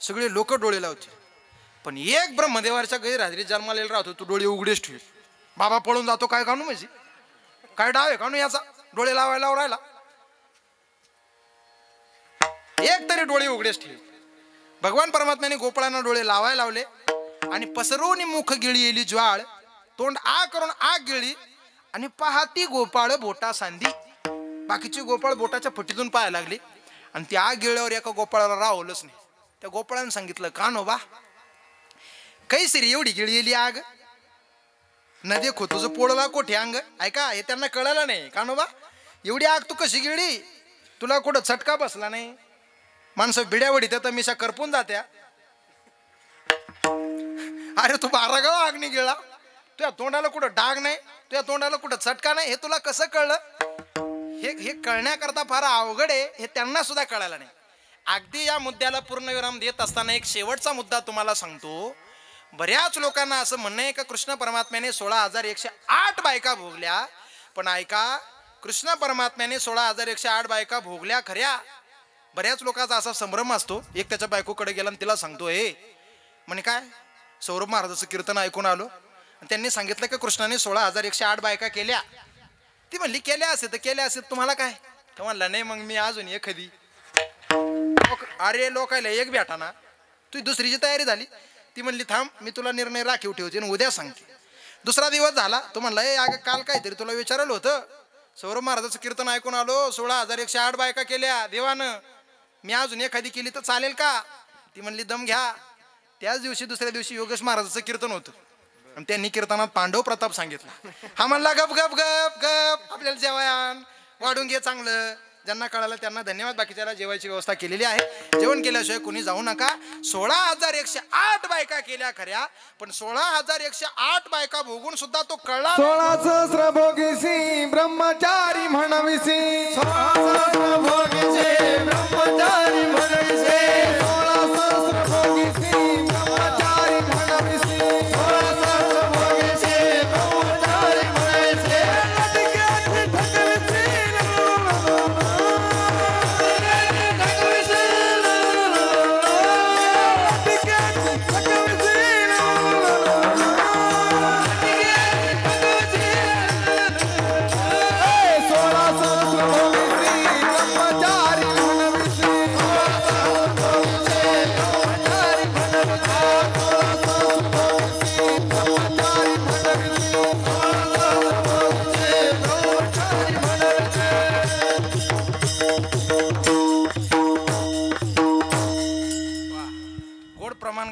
सगळे लोक डोळे लावते. पण एक ब्रह्मदेवाच्या गैरहजेरीत जन्माला राहतो, तू डोळे उघडेच ठेव. बाबा पळून जातो काय कानू म्हणजे, काय डाव आहे कानू याचा, डोळे लावायला राहिला. एक तरी डोळे उघडेच ठेव. भगवान परमात्म्याने गोपाळांना डोळे लावायला लावले आणि पसरवून मुख गिळी येली ज्वाळ, तोंड आ करून आग गिळी आणि पाहती गोपाळ बोटा सांदी. बाकीची गोपाळ बोटाच्या फटीतून पाहायला लागली आणि ती आग गिळल्यावर एका गोपाळाला राहवलंच नाही. त्या गोपाळानं सांगितलं, कान्होबा कैसरी एवढी गिळलेली आग, न देखो तुझं पोळला कोठे अंग. ऐका, हे त्यांना कळलं नाही. कान्होबा एवढी आग तू कशी गिळली, तुला कुठं चटका बसला नाही. माणसं बिड्यावडी तर मिशा करपून जात्या. अरे तू 12 गाव आगनी गिळला, तुझ्या तोंडाला कुठं डाग नाही, तुझ्या तोंडाला कुठं चटका नाही, हे तुला कसं कळलं. हे कळण्याकरता फार अवघड आहे, हे त्यांना सुद्धा कळायला नाही. अगदी या मुद्द्याला पूर्णविराम देत असताना एक शेवटचा मुद्दा तुम्हाला सांगतो. बऱ्याच लोकांना असं म्हणणं आहे का कृष्ण परमात्म्याने 16,108 बायका भोगल्या. पण ऐका, कृष्ण परमात्म्याने 16,108 बायका भोगल्या खऱ्या. बऱ्याच लोकांचा असा संभ्रम असतो. एक त्याच्या बायकोकडे गेला आणि तिला सांगतो, हे म्हणे काय, सौरभ महाराजाचं कीर्तन ऐकून आलो आणि त्यांनी सांगितलं की कृष्णाने 16,108 बायका केल्या. ती म्हणली केल्या असेल तर केल्या असेल, तुम्हाला काय. तो म्हणला नाही मग मी अजून एखादी. अरे लोकायला एक भेटा ना, तुझी दुसरीची तयारी झाली. ती म्हणली थांब, मी तुला निर्णय राखीव ठेवते आणि उद्या सांगते. दुसरा दिवस झाला. तो म्हणला ए अगं काल काहीतरी तुला विचारलं होतं, सौरभ महाराजाचं कीर्तन ऐकून आलो, 16,108 बायका केल्या देवानं, मी अजून एखादी केली तर चालेल का. ती म्हणली दम घ्या. त्याच दिवशी दुसऱ्या दिवशी योगेश महाराजाचं कीर्तन होतं आणि त्यांनी कीर्तनात पांडव प्रताप सांगितला. हा म्हणला गप गप गप गप, आपल्याला जेवण वाढून घे चांगलं. ज्यांना कळालं त्यांना धन्यवाद. बाकीच्याला जेवायची व्यवस्था केलेली आहे. जेवण केल्याशिवाय कोणी जाऊ नका. 16,108 बायका केल्या खऱ्या, पण 16,108 बायका भोगून सुद्धा तो कळला. 16 सहस्र भोगीसी ब्रह्मचारी म्हणविसी, 16 सहस्र भोगीसी ब्रह्मचारी म्हणविसी, 16 सहस्र भोगीसी ब्रह्मचारी म्हणविसी, 16 सहस्र भोगीसी ब्रह्मचारी म्हणविसी.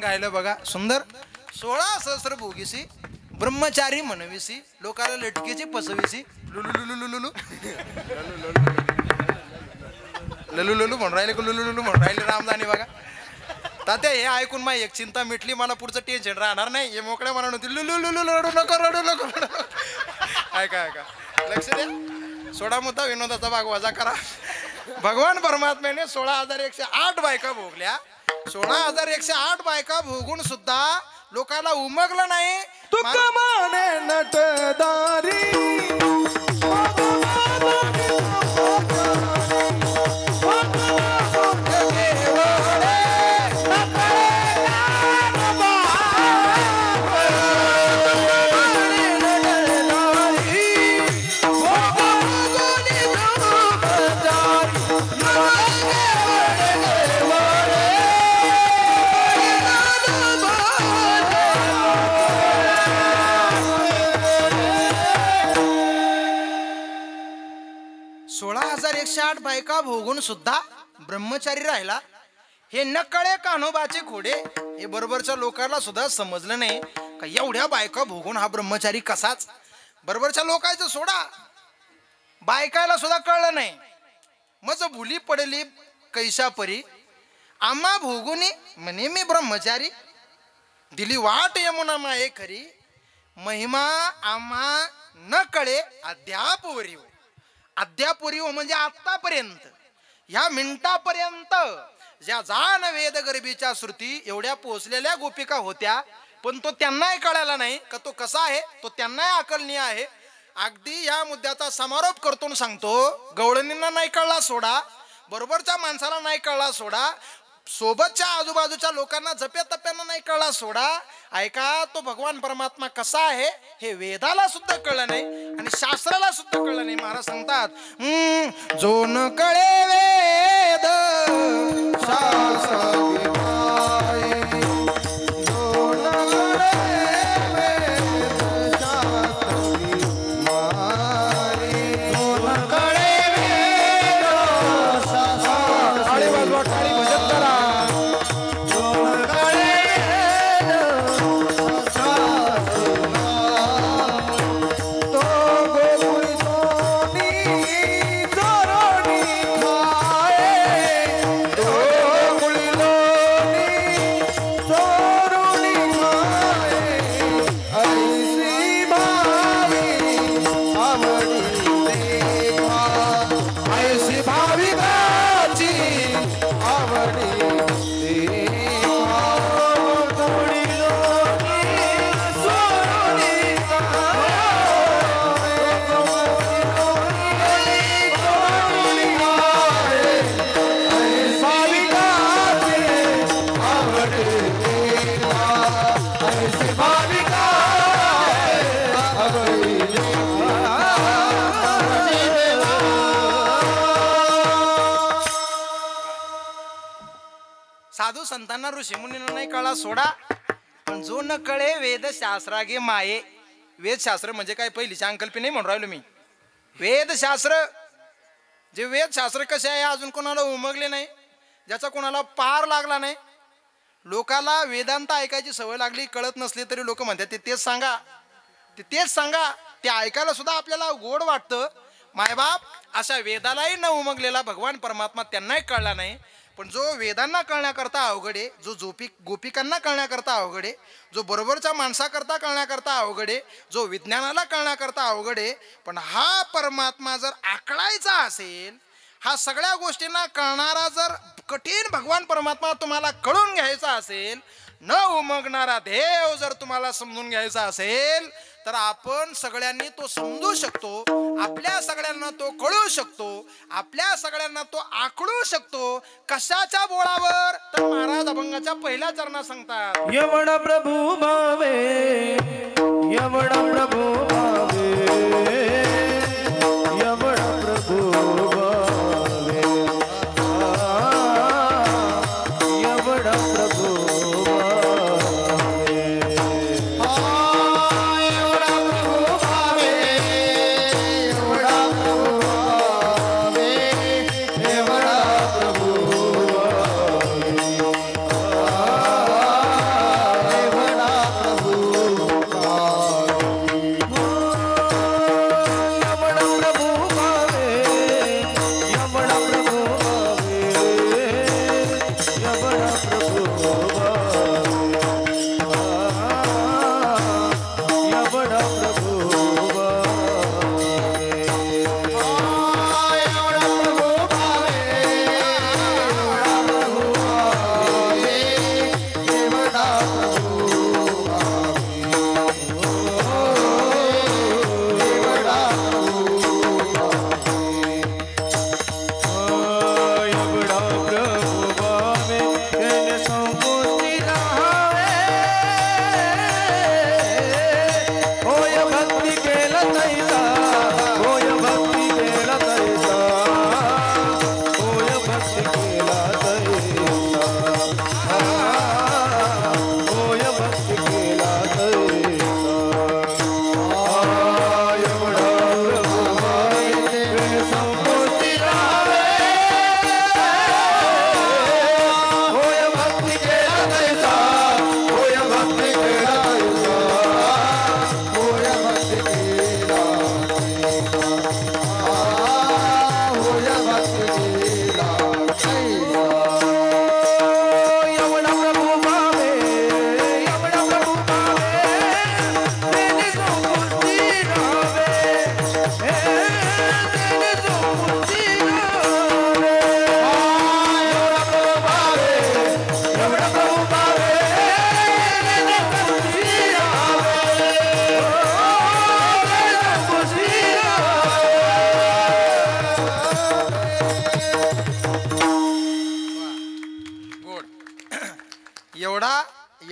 गायलं बघा सुंदर. 16 सहस्र भोगीसी ब्रह्मचारी म्हणविसी, लोकाला लटकेची पसविसी. लुलुलुलुलुलु लुलुलुलु म्हणून राहिले, लुलुलुलु म्हणून राहिले रामदानी बघा. तात्या हे ऐकून माझी एक चिंता मिटली, मला पुढचं टेन्शन राहणार नाही. हे मोकळ्या मनानं होती लुलुलुलु रडू नको रडू नको. ऐका ऐका, लक्ष द्या. सोडा मुद्दा विनोदाचा भाग वजा करा. भगवान परमात्म्याने 16,108 बायका भोगल्या. 16,108 बायका भोगून सुद्धा लोकांना उमगलं नाही. तुका माने नटदारी, बायका भोगून सुद्धा ब्रह्मचारी राहिला. हे नकळे कान्होबाचे खोडे. हे बरोबरच्या लोकांना सुद्धा समजलं नाही का एवढ्या बायका भोगून हा ब्रह्मचारी कसाच. बरोबरच्या लोकांचं सोडा, बायकाला सुद्धा कळलं नाही. मज भुली पडली कैसा परी, आम्हा भोगुनी म्हणे मी ब्रह्मचारी, दिली वाट यमुना माये खरी, महिमा आम्हा न कळे अद्यापवरी. अद्यापवरी म्हणजे आतापर्यंत, ह्या मिनिटापर्यंत ज्या जाण वेद गर्भीच्या श्रुती एवढ्या पोचलेल्या गोपिका होत्या, पण तो त्यांनाही कळायला नाही का तो कसा आहे, तो त्यांनाही अकलनीय आहे. अगदी या मुद्द्याचा समारोप करतो सांगतो, गवळणींना नाही कळला सोडा, बरोबरच्या माणसाला नाही कळला सोडा, सोबतच्या आजूबाजूच्या लोकांना जप्या तप्यानं नाही कळला सोडा. ऐका, तो भगवान परमात्मा कसा आहे हे वेदाला सुद्धा कळलं नाही आणि शास्त्राला सुद्धा कळलं नाही. महाराज सांगतात, जो न कळे वेद शास्त्र साधू संतांना ऋषी मुनींना नाही कळला सोडा, पण जो न कळे वेद शास्त्रागे माये. वेदशास्त्र म्हणजे काय पहिलीच्या अंकल्पी नाही म्हणून राहिलो मी. वेदशास्त्र जे वेदशास्त्र कसे आहे अजून कोणाला उमगले नाही, ज्याचा कोणाला पार लागला नाही. लोकाला वेदांत ऐकायची सवय लागली, कळत नसली तरी लोक म्हणतात ते तेच सांगा, ते तेच सांगा. ते ऐकायला सुद्धा आपल्याला गोड वाटतं. मायबाप अशा वेदालाही न उमगलेला भगवान परमात्मा त्यांनाही कळला नाही. पण जो वेदांना कळण्याकरता अवघड आहे, जो गोपिकांना कळण्याकरता अवघड आहे, जो बरोबरच्या माणसाकरता कळण्याकरता अवघड आहे, जो विज्ञानाला कळण्याकरता अवघड आहे, पण हा परमात्मा जर आकळायचा असेल, हा सगळ्या गोष्टींना कळणारा जर कठीण भगवान परमात्मा तुम्हाला कळून घ्यायचा असेल, न उमगणारा देव जर तुम्हाला समजून घ्यायचा असेल, तर आपण सगळ्यांनी तो समजू शकतो, आपल्या सगळ्यांना तो कळू शकतो, आपल्या सगळ्यांना तो आकळू शकतो. कशाच्या बोळावर? तर महाराज अभंगाच्या पहिल्या चरणात सांगतात, यवण प्रभू भावे, यवण प्रभू भावे, यवण प्रभू भावे, यवण प्रभू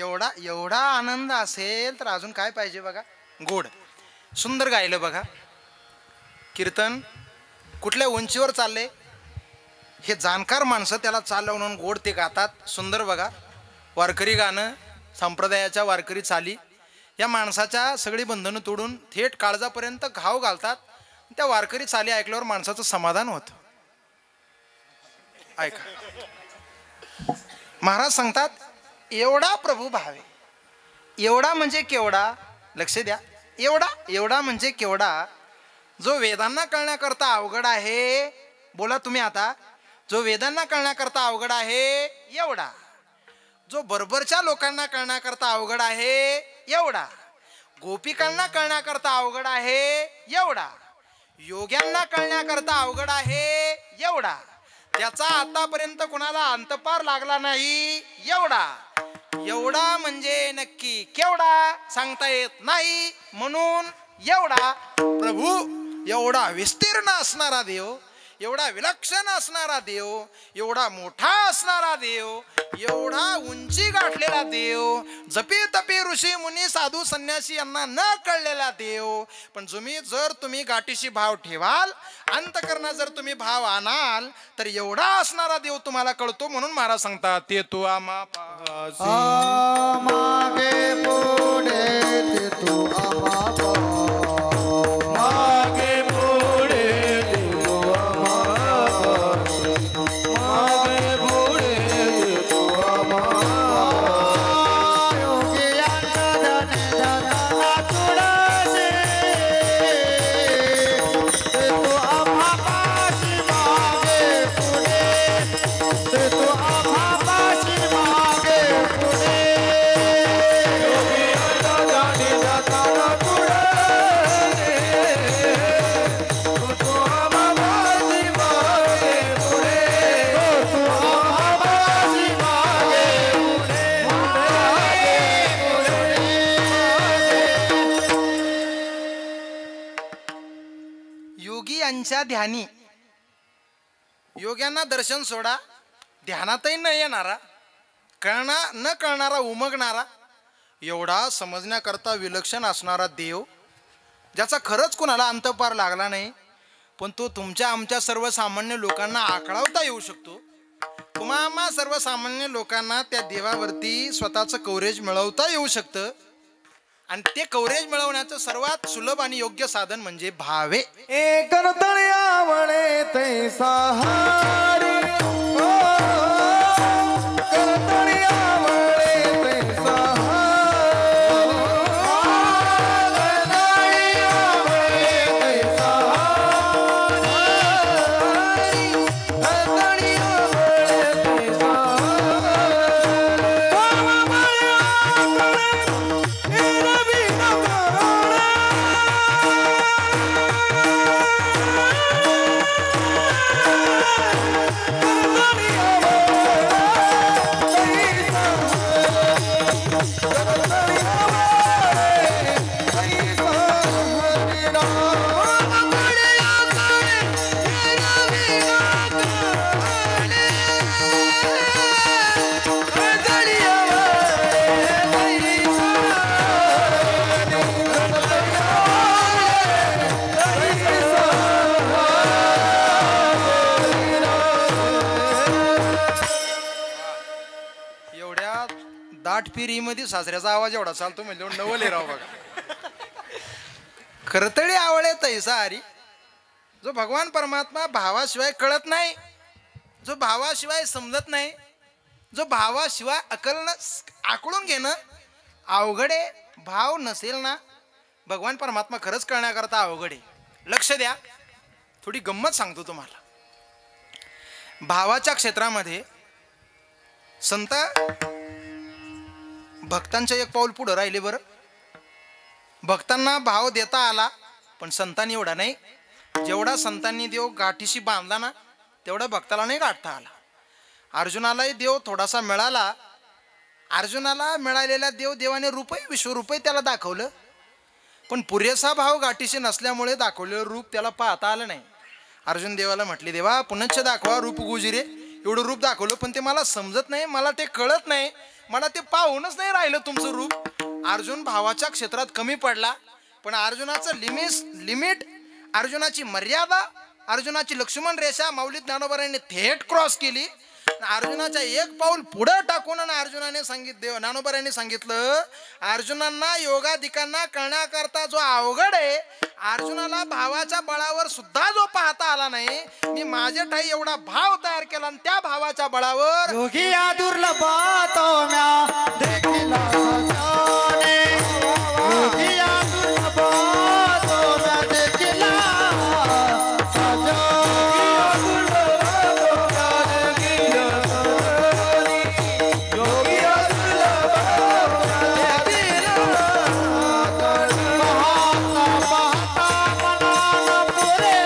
एवढा एवढा आनंद असेल तर अजून काय पाहिजे बघा. गोड सुंदर गायलं बघा कीर्तन. कुठल्या उंचीवर चालले हे जाणकार माणसं त्याला चाल लावून गोड ते गातात. सुंदर बघा वारकरी गाणं, संप्रदायाच्या वारकरी चाली या माणसाच्या सगळी बंधनं तोडून थेट काळजापर्यंत घाव घालतात. त्या वारकरी चाली ऐकल्यावर माणसाचं समाधान होतं. ऐका महाराज सांगतात एवढा प्रभू भावे. एवढा म्हणजे केवढा, लक्ष द्या. एवढा एवढा म्हणजे केवढा जो वेदांना कळण्याकरता अवघड आहे. बोला तुम्ही आता. जो वेदांना कळण्याकरता अवघड आहे एवढा. जो बरोबरच्या लोकांना कळण्याकरता अवघड आहे एवढा. गोपिकांना कळण्याकरता अवघड आहे एवढा. योग्यांना कळण्याकरता अवघड आहे एवढा. त्याचा आतापर्यंत कुणाला अंतपार लागला नाही एवढा. एवढा म्हणजे नक्की केवढा सांगता येत नाही. म्हणून एवढा प्रभू, एवढा विस्तीर्ण असणारा देव, एवढा विलक्षण असणारा देव, एवढा मोठा असणारा देव, एवढा उंची गाठलेला देव, जपी तपी ऋषी मुनी साधू संन्यासी यांना न कळलेला देव. पण जर तुम्ही गाठीशी भाव ठेवाल, अंतकरणात जर तुम्ही भाव आणाल तर एवढा असणारा देव तुम्हाला कळतो. म्हणून महाराज सांगतात ते तू आम्हा मागे पुढे ते तू आम्हा मागे पुढे ते तू आम्हा मागे पुढे ते तू आम्हा योगियांचा धने धना तुळसे ते तू आम्हा पाशी मागे पुढे ते तू आम्हा पाशी मागे पुढे योगियांच्या ध्यानी. योग्यांना दर्शन सोडा, ध्यानातही न येणारा, न कळणारा उमगणारा, एवढा समजण्याकरता विलक्षण असणारा देव, ज्याचा खरंच कुणाला अंतपार लागला नाही, पण तो तुमच्या आमच्या सर्वसामान्य लोकांना आकळावता येऊ शकतो. तुम्हा सर्वसामान्य लोकांना त्या देवावरती स्वतःचं कव्हरेज मिळवता येऊ शकतं. आणि ते कव्हरेज मिळवण्याचं सर्वात सुलभ आणि योग्य साधन म्हणजे भावे. एक करतळ्यावळे तैसा हारी करतळ्यावळे तैसा पिरीमध्ये सासऱ्याचा आवाज एवढा चालतो म्हणजे नवले राव बघा. करतळी आवळे तैसा हरी. जो भगवान परमात्मा भावाशिवाय कळत नाही, जो भावाशिवाय समजत नाही, जो भावाशिवाय आकळून घेणं अवघडे. भाव नसेल ना भगवान परमात्मा खरंच कळण्याकरता अवघडे. लक्ष द्या, थोडी गंमत सांगतो तुम्हाला. भावाच्या क्षेत्रामध्ये संत भक्तांच्या एक पाऊल पुढं राहिले. बरं, भक्तांना भाव देता आला पण संतांनी एवढा नाही. जेवढा संतांनी देव गाठीशी बांधला ना तेवढा भक्ताला नाही गाठता आला. अर्जुनालाही देव थोडासा मिळाला. अर्जुनाला मिळालेला देवाने विश्वरूपही त्याला दाखवलं, पण पुरेसा भाव गाठीशी नसल्यामुळे दाखवलेलं रूप त्याला पाहता आलं नाही. अर्जुन देवाला म्हटले, देवा पुनच्च दाखवा रूप गुजिरे. एवढं रूप दाखवलं, पण ते मला समजत नाही, मला ते कळत नाही, मला ते पाहूनच नाही राहिलं तुमचं रूप. अर्जुन भावाच्या क्षेत्रात कमी पडला, पण अर्जुनाचं लिमिट, अर्जुनाची मर्यादा, अर्जुनाची लक्ष्मण रेषा माऊली ज्ञानोबारांनी थेट क्रॉस केली. अर्जुनाच्या एक पाऊल पुढे टाकून अर्जुनाने ज्ञानोबारांनी सांगितलं, अर्जुनांना योगादिकांना कळण्याकरता जो अवघड आहे, अर्जुनाला भावाच्या बळावर सुद्धा जो पाहता आला नाही, मी माझ्या ठाई एवढा भाव तयार केला आणि त्या भावाच्या बळावर योगी या दुर्लभ तो म्या देखिला सजाने, योगी या दुर्लभ तो म्या देखिला सजाने, योगी या दुर्लभ देखिला पाहता मनाला पुरे,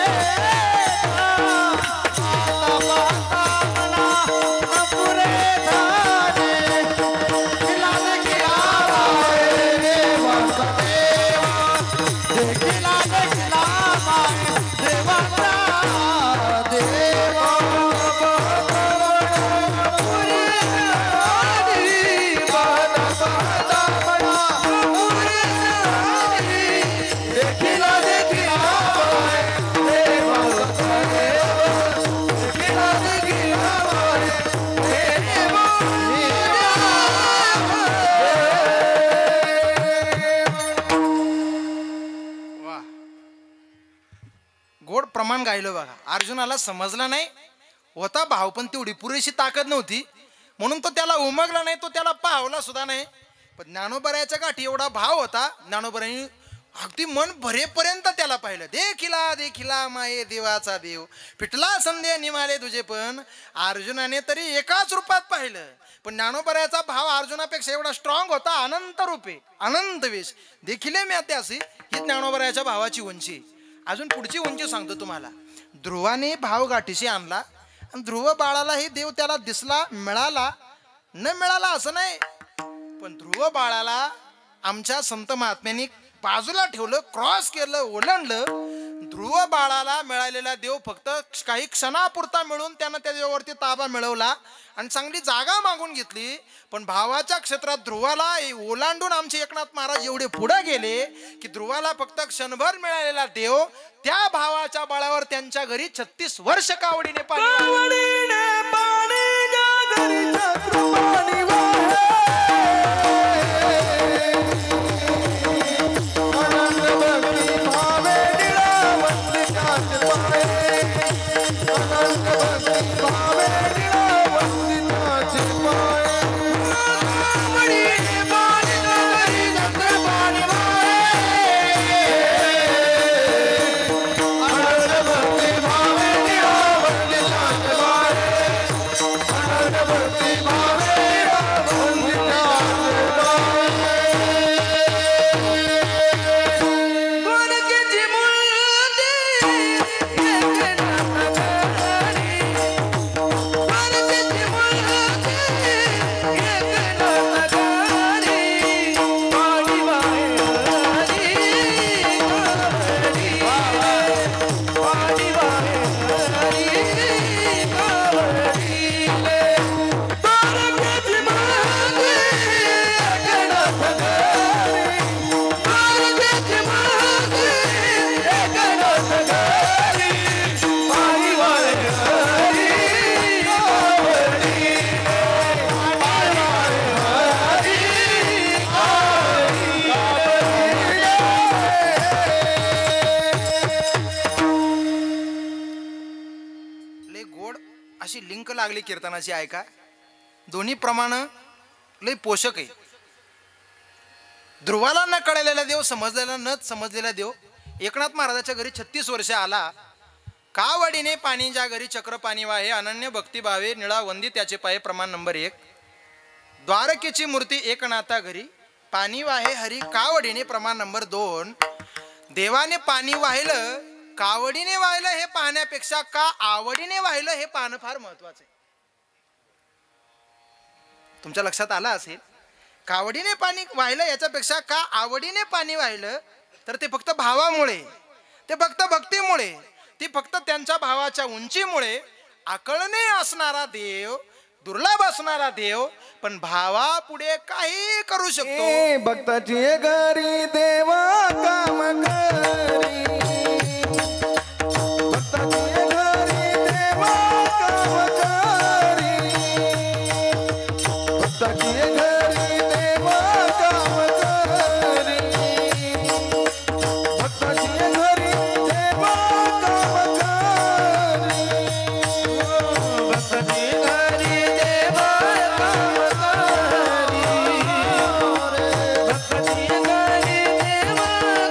गोड प्रमाण गायलं बघा. अर्जुनाला समजलं नाही होता भाव, पण तेवढी पुरेशी ताकद नव्हती म्हणून तो त्याला उमगला नाही, तो त्याला पावला सुद्धा नाही. पण ज्ञानोबरायाच्या गाठी एवढा भाव होता, ज्ञानोबरायांनी अगदी मन भरेपर्यंत त्याला पाहिलं. देखिला देखिला माये देवाचा देव, फिटला संध्या निमाले तुझे. पण अर्जुनाने तरी एकाच रूपात पाहिलं, पण ज्ञानोबरायाचा भाव अर्जुनापेक्षा एवढा स्ट्रॉंग होता. अनंत रूपे अनंत वेश देखिले मी त्यासी, ही ज्ञानोबरायाच्या भावाची उंची. अजून पुढची उंची सांगतो तुम्हाला. ध्रुवाने भाव गाठीशी आणला, आणि ध्रुव बाळालाही देव त्याला दिसला, मिळाला न मिळाला असं नाही, पण ध्रुव बाळाला आमच्या संत महात्म्यांनी बाजूला ठेवलं, क्रॉस केलं, ओलांडलं. ध्रुव बाळाला मिळालेला देव फक्त काही क्षणापुरता मिळून त्यानं त्या देवावरती ताबा मिळवला आणि चांगली जागा मागून घेतली. पण भावाच्या क्षेत्रात ध्रुवाला ओलांडून आमचे एकनाथ महाराज एवढे पुढे गेले की ध्रुवाला फक्त क्षणभर मिळालेला देव त्या भावाच्या बळावर त्यांच्या घरी 36 वर्ष कावडीने पाणी लागली कीर्तनाची. ऐका, दोन्ही प्रमाण लय पोषक आहे. ध्रुवाला न कळलेला देव, समजलेला न समजलेला देव. एकनाथ महाराजाच्या घरी 36 वर्ष आला. कावडीने पाणी ज्या घरी चक्र पाणी वाहे, अनन्य भक्ती भावे निळा वंदी त्याचे पाये. प्रमाण नंबर 1. द्वारकेची मूर्ती एकनाथा घरी पाणी वाहे हरी कावडीने. प्रमाण नंबर 2. देवाने पाणी वाहिलं, कावडीने वाहिलं हे पाहण्यापेक्षा का आवडीने वाहिलं हे पाहणं फार महत्वाचं आहे. तुमच्या लक्षात आलं असेल, कावडीने पाणी वाहिलं याच्यापेक्षा का आवडीने पाणी वाहिलं, तर ते फक्त भावामुळे, ते फक्त भक्तीमुळे, ती फक्त त्यांच्या भावाच्या उंचीमुळे आकळणे असणारा देव, दुर्लभ असणारा देव, पण भावा पुढे काही करू शकतो. भक्ताची घरी देवा काम करी, भक्ताची घरी देवा काम करी, भक्ताची घरी देवा काम करी, भक्ताची घरी देवा काम करी, भक्ताची घरी देवा काम करी, भक्ताची घरी देवा काम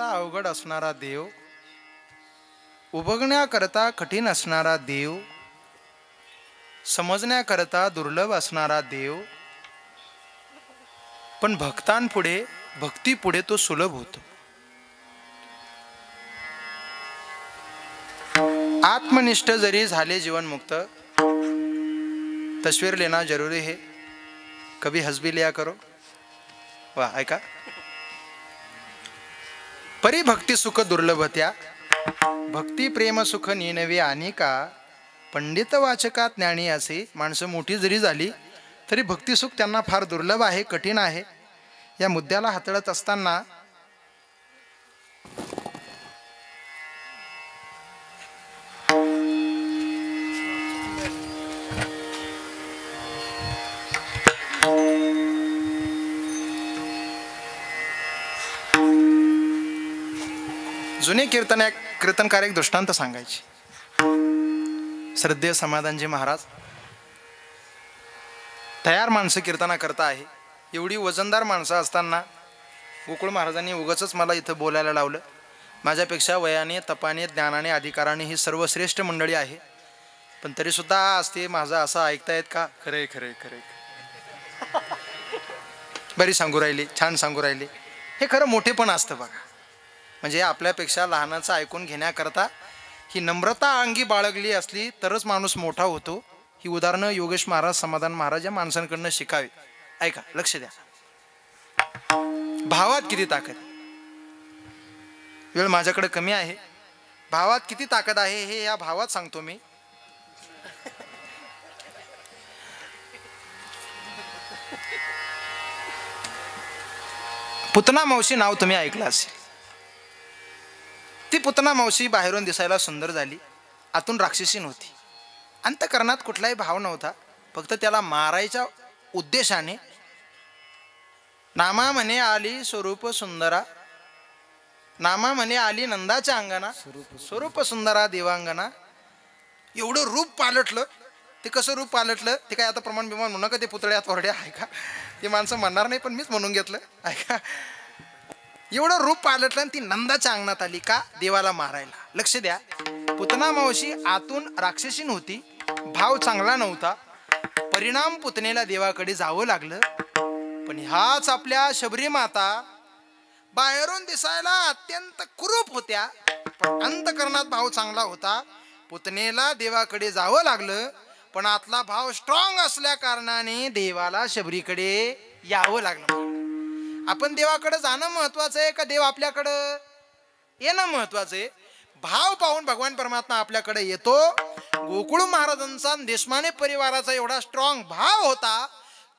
अवघड असणारा देव, उबगण्याकरता कठीण असणारा देव, समजण्याकरता दुर्लभ असणारा देव, पण भक्तांपुढे भक्तीपुढे तो सुलभ होतो. आत्मनिष्ठ जरी झाले जीवनमुक्त, तस्वीर लेना जरूरी है, कभी हंस भी लिया करो. वाह, ऐका. परी भक्ती सुख दुर्लभत्या, भक्ती प्रेम सुख नीनवे अनेका, पंडित वाचकात ज्ञानी असे. माणसं मोठी जरी झाली तरी भक्तिसुख त्यांना फार दुर्लभ आहे, कठीण आहे. या मुद्द्याला हाताळत असताना जुने कीर्तनकार एक दृष्टांत सांगायचे. श्रद्धेय समाधानजी महाराज तयार माणसं कीर्तना करता आहे. एवढी वजनदार माणसं असताना गोकुळ महाराजांनी उगाचच मला इथं बोलायला लावलं. माझ्यापेक्षा वयाने, तपाने, ज्ञानाने, अधिकाराने ही सर्वश्रेष्ठ मंडळी आहे, पण तरीसुद्धा आज ते माझं असं ऐकतायत का? खरे खरे खरे बरी सांगू राहिली, छान सांगू राहिली. हे खरं मोठेपण असतं बघा. म्हणजे आपल्यापेक्षा लहानाचं ऐकून घेण्याकरता ही नम्रता अंगी बाळगली असली तरच माणूस मोठा होतो. ही उदाहरणं योगेश महाराज, समाधान महाराज या माणसांकडनं शिकावी. ऐका, लक्ष द्या. भावात किती ताकद. वेळ माझ्याकडे कमी आहे. भावात किती ताकद आहे हे या भावात सांगतो मी. पुतना मावशी नाव तुम्ही ऐकलं असेल. ती पुतना मावशी बाहेरून दिसायला सुंदर झाली, आतून राक्षसीन होती. अंतकरणात कुठलाही भाव नव्हता, फक्त त्याला मारायच्या उद्देशाने. नामा म्हणे आली स्वरूप सुंदरा, नामा म्हणे आली नंदाच्या अंगणा, स्वरूप सुंदरा देवांगना. एवढं रूप पालटलं. ते कसं रूप पालटलं ते काय आता प्रमाण बिमान म्हणू नका, ते पुतळ्यात वरड्या ऐका, ते माणसं म्हणणार नाही पण मीच म्हणून घेतलं. ऐका, एवढं रूप पालटलं आणि ती नंदाच्या अंगणात आली का? देवाला मारायला. लक्ष द्या, पुतना मावशी आतून राक्षसीन होती, भाव चांगला नव्हता. परिणाम पुतनेला देवाकडे जावं लागलं. पण ह्याच आपल्या शबरी माता बाहेरून दिसायला अत्यंत कुरूप होत्या, पण अंतकरणात भाव चांगला होता. पुतनेला देवाकडे जावं लागलं, पण आतला भाव स्ट्रॉंग असल्या कारणाने देवाला शबरीकडे यावं लागलं. आपण देवाकडे जाणं महत्वाचं आहे का देव आपल्याकडं येणं महत्वाचं आहे? भाव पाहून भगवान परमात्मा आपल्याकडे येतो. गोकुळ महाराजांचा देशमाने परिवाराचा एवढा स्ट्रॉंग भाव होता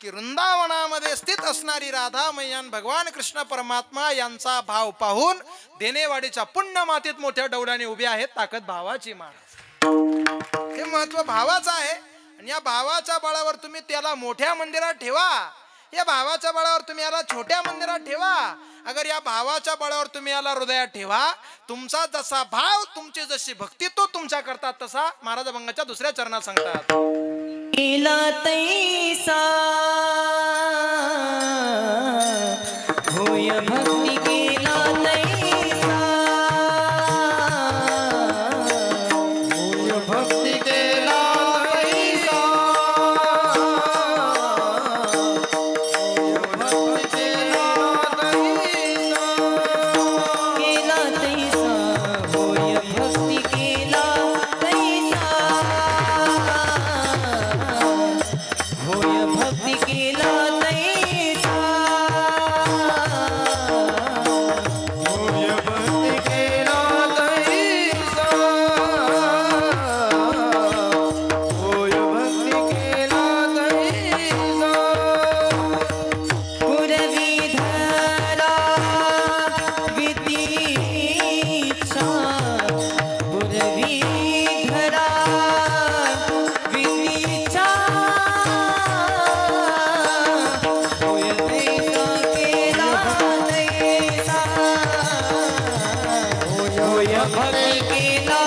की वृंदावनामध्ये स्थित असणारी राधा मैया भगवान कृष्ण परमात्मा यांचा भाव पाहून देनेवाडीच्या पुण्य मातीत मोठ्या डौलाने उभे आहेत. ताकद भावाची महाराज. हे महत्व भावाचं आहे. आणि या भावाच्या बळावर तुम्ही त्याला मोठ्या मंदिरात ठेवा, या भावाच्या बळावर तुम्ही याला छोट्या मंदिरात ठेवा. अगर या भावाच्या बळावर तुम्ही याला हृदयात ठेवा, तुमचा जसा भाव, तुमची जशी भक्ती तो तुमच्या करतात तसा महाराज अभंगाच्या दुसऱ्या चरणात सांगतात. केला तैसा होय भक्ती केला तैसा, होय भक्ती केला तैसा, होय भक्ती केला तैसा, होय भक्ती केला तैसा, होय भक्ती केला तैसा, होय भक्ती केला तैसा, होय भक्ती केला तैसा. पुरवीधरा वितीक्षा, पुरवीधरा वितीक्षा, होय तैसा केला तैसा, होय भक्ती केला तैसा. होय भक्ती केला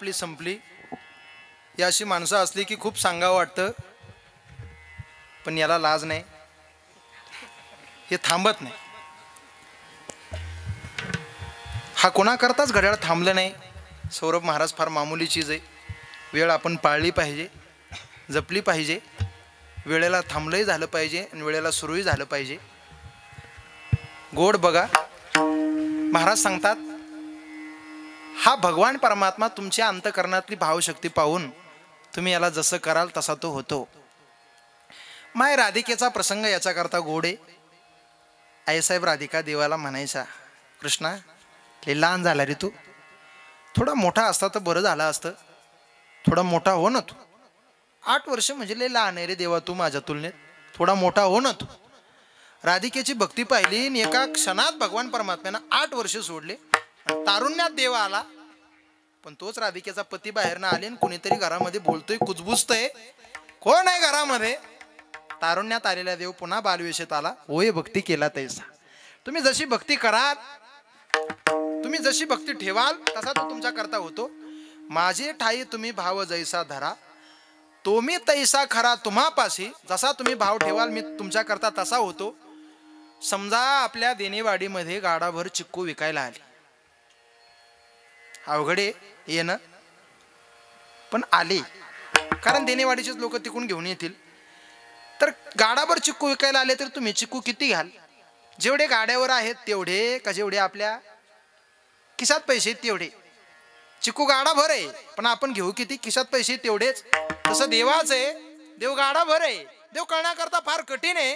आपली संपली. ही अशी माणसं असली की खूप सांगावं वाटतं, पण याला लाज नाही, हे थांबत नाही. हा कोणाकरताच घड्याळ थांबलं नाही. सौरभ महाराज फार मामूली चीज आहे. वेळ आपण पाळली पाहिजे, जपली पाहिजे. वेळेला थांबलंही झालं पाहिजे आणि वेळेला सुरूही झालं पाहिजे. गोड बघा, महाराज सांगतात हा भगवान परमात्मा तुमच्या अंतःकरणातली भावशक्ती पाहून तुम्ही याला जसं कराल तसा तो होतो. माय राधिकेचा प्रसंग याच्याकरता गोड आहे. आईसाहेब राधिका देवाला म्हणायचा, कृष्णा लय लहान झाला रे तू, थोडा मोठा असता तर बरं झालं असतं, थोडा मोठा हो ना तू. 8 वर्ष म्हणजे लय लहान आहे रे देवा तू माझ्या तुलनेत, थोडा मोठा हो ना तू. राधिकेची भक्ती पाहिली आणि एका क्षणात भगवान परमात्म्यानं 8 वर्ष सोडले. तारुण्यात देव आला, पण तोच राधिकेचा पती बाहेरनं आले आणि कुणीतरी घरामध्ये बोलतोय, कुजबुजतोय. कोण आहे घरामध्ये? तारुण्यात आलेला देव पुन्हा बालवेशात आला. होय भक्ती केला तैसा. तुम्ही जशी भक्ती कराल, तुम्ही जशी भक्ती ठेवाल तसा तो तुमच्या करता होतो. माझे ठाई तुम्ही भाव जैसा धरा, तो मी तैसा खरा तुम्हापाशी. जसा तुम्ही भाव ठेवाल मी तुमच्या करता तसा होतो. समजा आपल्या देनेवाडीमध्ये गाडाभर चिक्कू विकायला आले. अवघडे येणं, पण आले, कारण देनेवाडीचेच लोक तिकडून घेऊन येतील. तर गाडाभर चिक्कू विकायला आले तर तुम्ही चिक्कू किती घ्याल? जेवढे गाड्यावर आहेत तेवढे, का जेवढे आपल्या खिशात पैसे तेवढे? चिक्कू गाडाभर आहे, पण आपण घेऊ किती? खिशात पैसे तेवढेच. तसं देवाच आहे, देव गाडाभर आहे. देव कळण्याकरता फार कठीण आहे,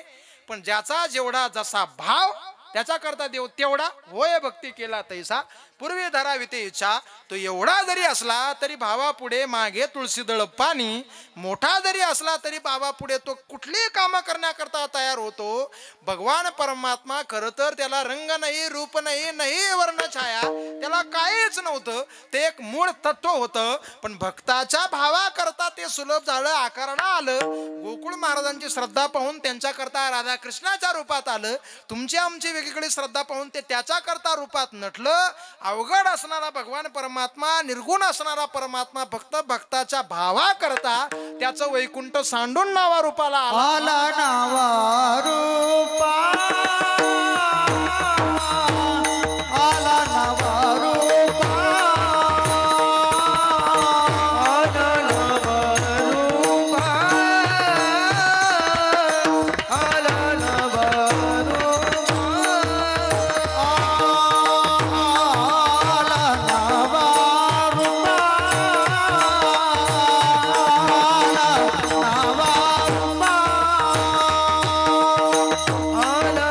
पण ज्याचा जेवढा जसा भाव त्याच्याकरता देव तेवढा. होय भक्ती केला तैसा पूर्वी धरावी ते इच्छा. तो एवढा जरी असला तरी भावा पुढे मागे तुळशीदळ पाणी. मोठा जरी असला तरी बाबा पुढे तो कुठलीही कामं करण्याकरता तयार होतो. भगवान परमात्मा खरं तर त्याला रंग नाही, रूप नाही, नाही वर्ण छाया, त्याला काहीच नव्हतं. ते एक मूळ तत्व होतं, पण भक्ताच्या भावाकरता ते सुलभ झालं, आकाराला आलं. गोकुळ महाराजांची श्रद्धा पाहून त्यांच्याकरता राधाकृष्णाच्या रूपात आलं. तुमची आमची वेगळी श्रद्धा पाहून ते त्याच्याकरता रूपात नटलं. अवघड असणारा भगवान परमात्मा, निर्गुण असणारा परमात्मा भक्त भक्ताच्या भावा करता त्याचं वैकुंठ सांडून नावा रूपाला आला नावा रूपा, आला नावा रूपा, आला नावा रूपा, आला नावा रूपा, आला नावा रूपा, आला नावा रूपा, आला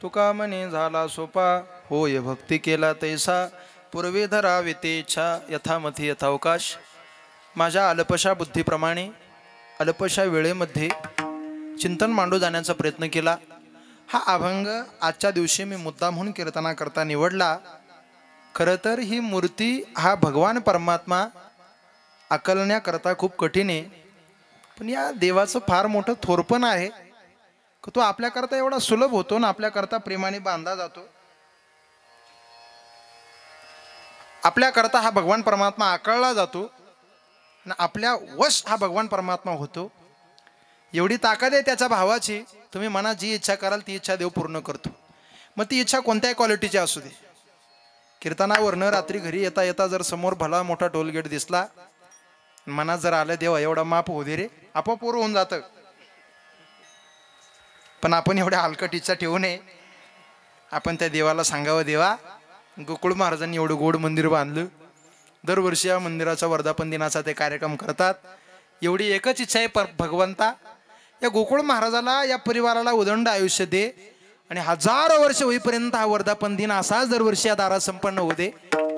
तुका म्हणे झाला सोपा होय भक्ती केला तैसा पूर्वी धरावी ते इच्छा यथामथी यथावकाश. माझ्या अल्पशा बुद्धीप्रमाणे अल्पशा वेळेमध्ये चिंतन मांडू जाण्याचा प्रयत्न केला. हा अभंग आजच्या दिवशी मी मुद्दामहून कीर्तनाकरता निवडला. खरं तर ही मूर्ती हा भगवान परमात्मा आकलण्याकरता खूप कठीण आहे, पण या देवाचं फार मोठं थोरपण आहे की तो आपल्याकरता एवढा सुलभ होतो ना आपल्याकरता प्रेमाने बांधला जातो. आपल्याकरता हा भगवान परमात्मा आकळला जातो आणि आपल्या वश हा भगवान परमात्मा होतो. एवढी ताकद आहे त्याच्या भावाची. तुम्ही मनात जी इच्छा कराल ती इच्छा देव पूर्ण करतो. मग ती इच्छा कोणत्याही क्वालिटीची असू दे. कीर्तनावरनं रात्री घरी येता येता जर समोर भला मोठा टोलगेट दिसला, मनात जर आलं देवा एवढा माप होऊ दे रे, आपोआप पूर्ण होऊन जातं. पण आपण एवढ्या हलकट इच्छा ठेवू नये. आपण त्या देवाला सांगावं, देवा गोकुळ महाराजांनी एवढं गोड मंदिर बांधलं, दरवर्षी या मंदिराचा वर्धापन दिनाचा ते कार्यक्रम करतात. एवढी एकच इच्छा आहे भगवंता, या गोकुळ महाराजाला या परिवाराला उदंड आयुष्य दे आणि हजारो वर्ष होईपर्यंत हा वर्धापन दिन असाच दरवर्षी या दारात संपन्न होऊ दे.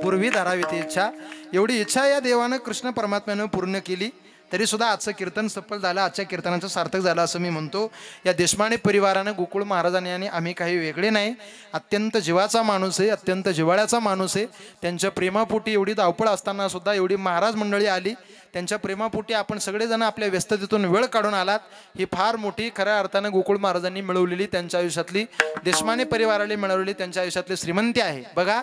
पूर्वी धारावी ती इच्छा. एवढी इच्छा या देवानं कृष्ण परमात्म्यानं पूर्ण केली. तरी सुद्धा आजचं कीर्तन सफल झालं, आजच्या कीर्तनाचं सार्थक झालं असं मी म्हणतो. या देशमाने परिवारानं गोकुळ महाराजांनी आणि आम्ही काही वेगळे नाही, अत्यंत जीवाचा माणूस आहे, अत्यंत जिव्हाळ्याचा माणूस आहे. त्यांच्या प्रेमापोटी एवढी धावपळ असताना सुद्धा एवढी महाराज मंडळी आली. त्यांच्या प्रेमापोटी आपण सगळेजण आपल्या व्यस्ततेतून वेळ काढून आलात. ही फार मोठी खऱ्या अर्थानं गोकुळ महाराजांनी मिळवलेली त्यांच्या आयुष्यातली, देशमाने परिवाराला मिळवलेली त्यांच्या आयुष्यातली श्रीमंती आहे. बघा,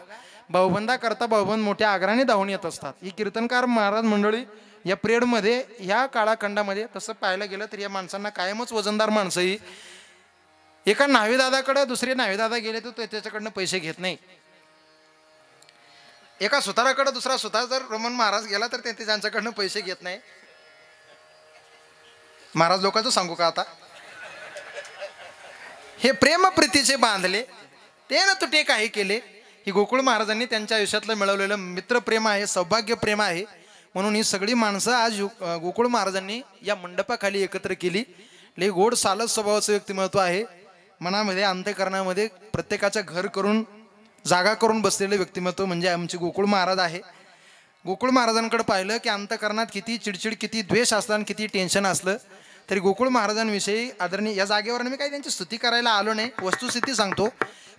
भाऊबंदा करता भाऊबंद मोठ्या आग्रहाने धावून येत असतात. ही कीर्तनकार महाराज मंडळी या पिरियडमध्ये, ह्या काळाखंडामध्ये तसं पाहायला गेलं तर या माणसांना कायमच वजनदार माणसं ही. एका न्हावीदादाकडे दुसरे न्हावीदादा गेले तर त्याच्याकडनं पैसे घेत नाही. एका सुताराकडे दुसरा सुतार जर रमण महाराज गेला तर ते त्यांच्याकडनं पैसे घेत नाही. महाराज लोकांचं सांगू का आता, हे प्रेम प्रीतीचे बांधले ते ना तुटे काही केले. ही गोकुळ महाराजांनी त्यांच्या आयुष्यातलं मिळवलेलं मित्रप्रेम आहे, सौभाग्य प्रेम आहे. म्हणून ही सगळी माणसं आज गोकुळ महाराजांनी या मंडपाखाली एकत्र केली. लई गोड सालस स्वभावाचं व्यक्तिमत्व आहे. मनामध्ये अंतःकरणामध्ये प्रत्येकाचं घर करून जागा करून बसलेलं व्यक्तिमत्व म्हणजे आमचे गोकुळ महाराज आहे. गोकुळ महाराजांकडे पाहिलं की अंतःकरणात किती चिडचिड, किती द्वेष असला आणि किती टेन्शन असलं तरी गोकुळ महाराजांविषयी आदरणीय, या जागेवर मी काही त्यांची स्तुती करायला आलो नाही, वस्तुस्थिती सांगतो.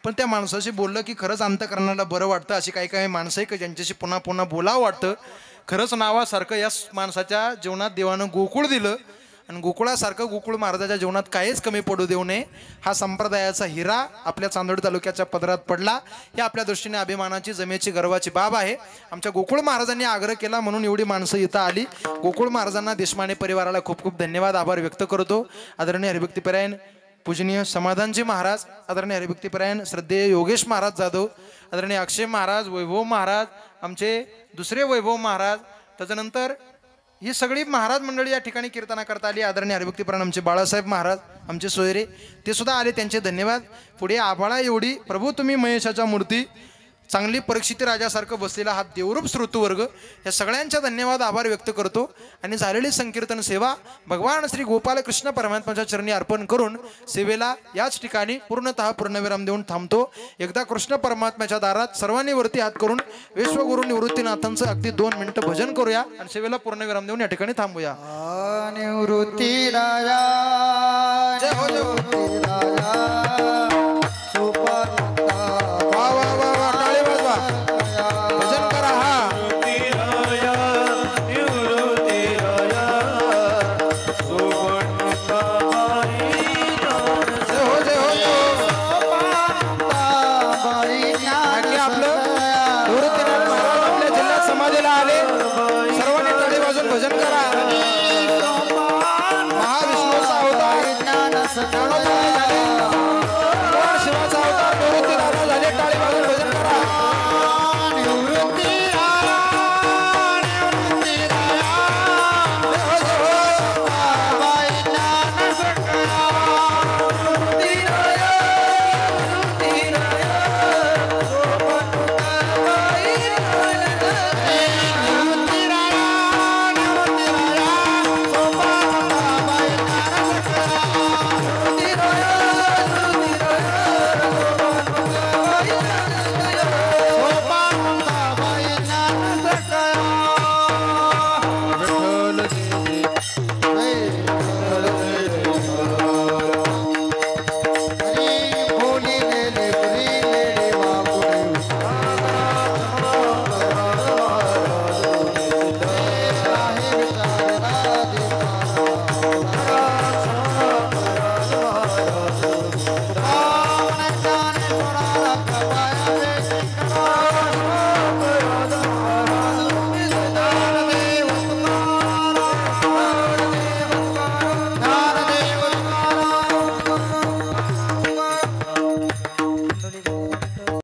पण त्या माणसाशी बोललं की खरंच अंतःकरणाला बरं वाटतं. अशी काही काही माणसं आहे की ज्यांच्याशी पुन्हा पुन्हा बोलावं वाटतं. खरंच नावासारखं या माणसाच्या जीवनात देवानं गोकुळ दिलं आणि गोकुळासारखं गोकुळ महाराजाच्या जीवनात काहीच कमी पडू देऊ नये. हा संप्रदायाचा हिरा आपल्या चांदोड तालुक्याच्या पदरात पडला. ही आपल्या दृष्टीने अभिमानाची, जमेची, गर्वाची बाब आहे. आमच्या गोकुळ महाराजांनी आग्रह केला म्हणून एवढी माणसं इथं आली. गोकुळ महाराजांना, देशमाने परिवाराला खूप खूप धन्यवाद, आभार व्यक्त करतो. आदरणीय हरिभक्तीपरायण पूजनीय समाधानजी महाराज, आदरणीय हरिभक्तीपरायण श्रद्धेय योगेश महाराज जाधव, आदरणीय अक्षय महाराज, वैभव महाराज, आमचे दुसरे वैभव महाराज, त्याच्यानंतर ही सगळी महाराज मंडळी या ठिकाणी कीर्तना करता आली. आदरणीय हरिभक्तीपरायण आमचे बाळासाहेब महाराज, आमचे सोयरे, ते सुद्धा आले, त्यांचे धन्यवाद. पुढे आभाळा एवढी प्रभू तुम्ही महेशाच्या मूर्ती, चांगली परीक्षिती राजासारखं बसलेला हा देवरूप श्रोतूवर्ग, या सगळ्यांचा धन्यवाद, आभार व्यक्त करतो. आणि झालेली संकीर्तन सेवा भगवान श्री गोपाल कृष्ण परमात्म्याच्या चरणी अर्पण करून सेवेला याच ठिकाणी पूर्णतः पूर्णविराम देऊन थांबतो. एकदा कृष्ण परमात्म्याच्या दारात सर्वांनी वरती हात करून विश्वगुरु निवृत्तीनाथांचं अगदी 2 मिनिटं भजन करूया आणि सेवेला पूर्णविराम देऊन या ठिकाणी थांबूया. निवृत्ती राया जय हो, जय हो.